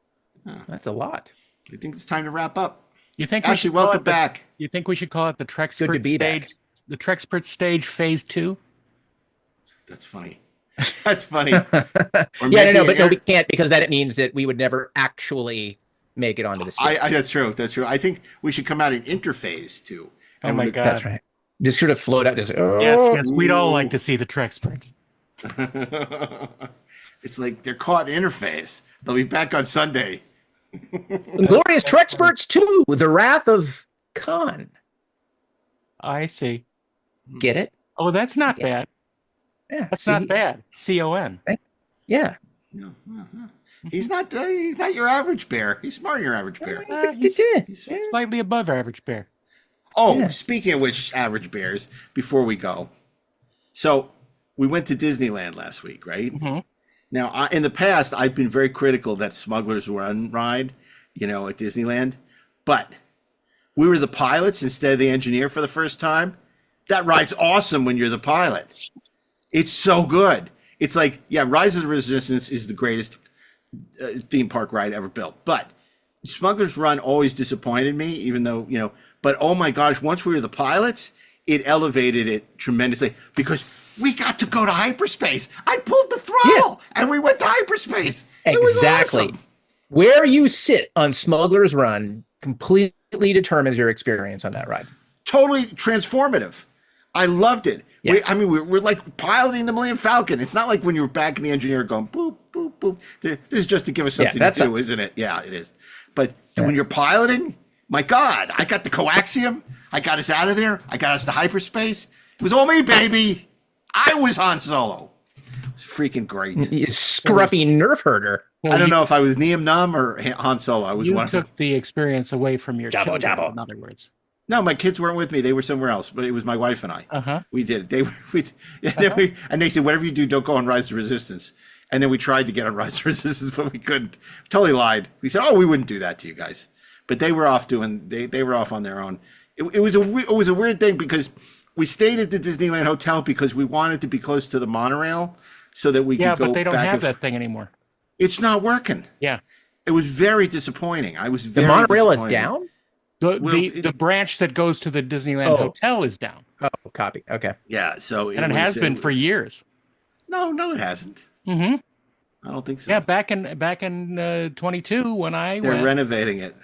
Speaker 3: That's a lot.
Speaker 1: I think it's time to wrap up.
Speaker 2: You think
Speaker 1: Ashley, welcome back.
Speaker 2: You think we should call it the Treksperts stage?
Speaker 3: Back.
Speaker 2: The Treksperts stage phase 2?
Speaker 1: That's funny. That's funny.
Speaker 3: But we can't because then it means that we would never actually make it onto the stage.
Speaker 1: That's true. I think we should come out in interphase too.
Speaker 2: Oh my God,
Speaker 3: that's right. Just sort of float out.
Speaker 2: Yes, we'd all like to see the Treksperts.
Speaker 1: It's like they're caught in interphase. They'll be back on Sunday.
Speaker 3: Glorious Treksperts 2, The Wrath of Khan.
Speaker 2: I see.
Speaker 3: Get it?
Speaker 2: Oh, that's not bad.
Speaker 3: Yeah,
Speaker 2: that's not bad. CON.
Speaker 3: Yeah.
Speaker 1: He's not your average bear. He's smarter than your average bear.
Speaker 2: He's slightly above average bear.
Speaker 1: Oh, speaking of which, average bears, before we go. So we went to Disneyland last week, right?
Speaker 2: Mm-hmm.
Speaker 1: Now, in the past, I've been very critical of that Smuggler's Run ride, at Disneyland. But we were the pilots instead of the engineer for the first time. That ride's awesome when you're the pilot. It's so good. It's like, Rise of the Resistance is the greatest theme park ride ever built. But Smuggler's Run always disappointed me, even though, but oh my gosh, once we were the pilots, it elevated it tremendously because we got to go to hyperspace. I pulled the throttle and we went to hyperspace. It was awesome.
Speaker 3: Where you sit on Smuggler's Run completely determines your experience on that ride.
Speaker 1: Totally transformative. I loved it.
Speaker 3: Yeah.
Speaker 1: We're like piloting the Millennium Falcon. It's not like when you were back in the engineer going boop, boop, boop. This is just to give us something to do, isn't it? Yeah, it is. But when you're piloting, my God, I got the coaxium. I got us out of there. I got us to hyperspace. It was all me, baby. I was Han Solo. It was freaking great.
Speaker 3: You scruffy nerf herder.
Speaker 1: I don't know if I was Nien Nunb or Han Solo. I was one of them.
Speaker 2: You took the experience away from your children,
Speaker 3: Jabbo.
Speaker 2: in other words.
Speaker 1: No, my kids weren't with me. They were somewhere else, but it was my wife and I.
Speaker 2: Uh-huh.
Speaker 1: We did it. And they said, whatever you do, don't go on Rise of Resistance. And then we tried to get on Rise of Resistance, but we couldn't. Totally lied. We said, we wouldn't do that to you guys. But they were off they were off on their own. It was a weird thing because we stayed at the Disneyland Hotel because we wanted to be close to the monorail so that we could go back.
Speaker 2: Yeah, but they don't have that thing anymore.
Speaker 1: It's not working.
Speaker 2: Yeah.
Speaker 1: It was very disappointing. The
Speaker 3: monorail is down?
Speaker 2: The branch that goes to the Disneyland Hotel is down.
Speaker 3: Oh, copy. Okay.
Speaker 1: Yeah, so
Speaker 2: it has been for years.
Speaker 1: No, it hasn't.
Speaker 2: Mm-hmm.
Speaker 1: I don't think so.
Speaker 2: Yeah, back in 22 when I
Speaker 1: They're
Speaker 2: went,
Speaker 1: renovating it.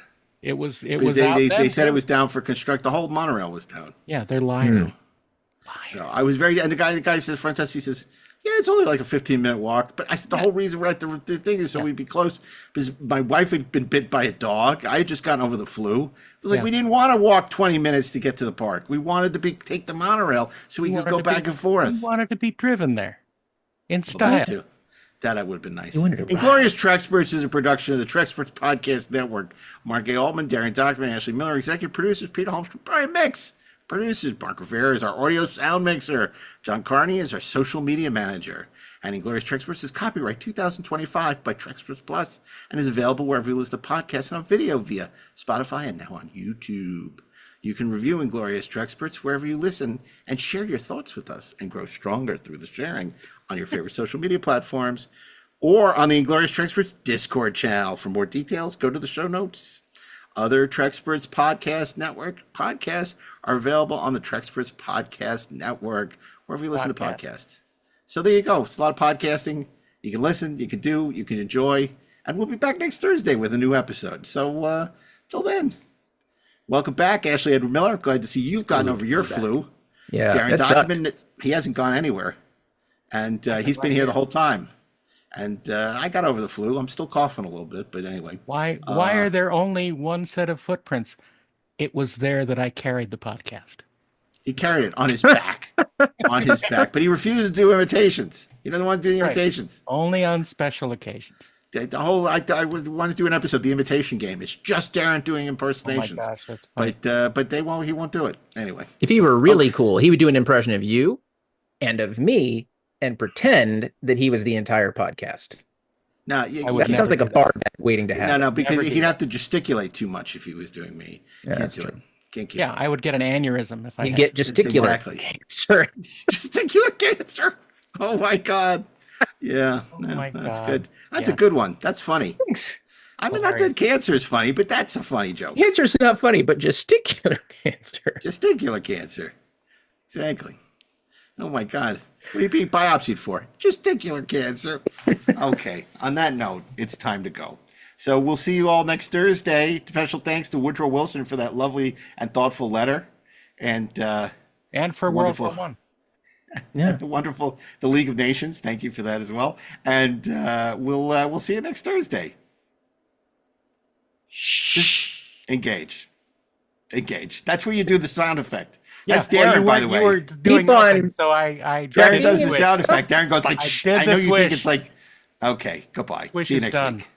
Speaker 2: It was
Speaker 1: they said it was down for construct. The whole monorail was down.
Speaker 2: Yeah, they're lying.
Speaker 1: So I was and the guy says front desk. He says, yeah, it's only like a 15-minute walk. But I said the whole reason we're at the thing is so we'd be close because my wife had been bit by a dog. I had just gotten over the flu. It was like we didn't want to walk 20 minutes to get to the park. We wanted to take the monorail so we could go back and forth.
Speaker 2: We wanted to be driven there in style.
Speaker 1: That would have been nice. Inglorious Treksperts is a production of the Treksperts Podcast Network. Mark A. Altman, Darren Dochterman, Ashley Miller, executive producers, Peter Holmstrom, Brian Mix. Producers, Mark Rivera is our audio sound mixer. John Carney is our social media manager. And Inglorious Treksperts is copyright 2025 by Treksperts Plus and is available wherever you listen to podcasts and on video via Spotify and now on YouTube. You can review Inglorious Treksperts wherever you listen and share your thoughts with us and grow stronger through the sharing on your favorite social media platforms or on the Inglorious Treksperts Discord channel. For more details, go to the show notes. Other Treksperts Podcast Network podcasts are available on the Treksperts Podcast Network, wherever you listen to podcasts. So there you go. It's a lot of podcasting. You can listen, you can do, you can enjoy. And we'll be back next Thursday with a new episode. So till then, welcome back, Ashley Edward Miller. Glad to see you've gotten over your flu.
Speaker 3: Yeah,
Speaker 1: Darren Dochterman, he hasn't gone anywhere. And he's been here the whole time. And I got over the flu. I'm still coughing a little bit, but anyway.
Speaker 2: Why are there only one set of footprints? It was there that I carried the podcast.
Speaker 1: He carried it on his back. But he refused to do imitations. He doesn't want to do the imitations.
Speaker 2: Only on special occasions.
Speaker 1: I would want to do an episode, The Imitation Game. It's just Darren doing impersonations.
Speaker 2: Oh my gosh, that's funny.
Speaker 1: But he won't do it. Anyway.
Speaker 3: If he were really cool, he would do an impression of you and of me and pretend that he was the entire podcast.
Speaker 1: No,
Speaker 3: that sounds like a bar bet waiting to happen.
Speaker 1: No, because he'd have to gesticulate too much if he was doing me. Can't do it. Can't keep it.
Speaker 2: I would get an aneurysm if I
Speaker 3: You'd get gesticular cancer.
Speaker 1: Gesticular cancer. Oh my God. Yeah. That's good. That's a good one. That's funny.
Speaker 3: Thanks.
Speaker 1: I mean, not that cancer is funny, but that's a funny joke.
Speaker 3: Cancer's not funny, but gesticular cancer.
Speaker 1: Gesticular cancer. Exactly. Oh my God. What are you being biopsied for? Gesticular cancer. Okay. On that note, it's time to go. So we'll see you all next Thursday. Special thanks to Woodrow Wilson for that lovely and thoughtful letter. And
Speaker 2: for World War I.
Speaker 1: Yeah. The League of Nations. Thank you for that as well. And we'll see you next Thursday. Just engage. That's where you do the sound effect. That's Darren, by the way.
Speaker 2: You were doing nothing, so I
Speaker 1: Darren does the sound effect. Darren goes like, shh. I know you think it's like Okay, goodbye.
Speaker 2: Wish
Speaker 1: See you
Speaker 2: is
Speaker 1: next
Speaker 2: done.
Speaker 1: week.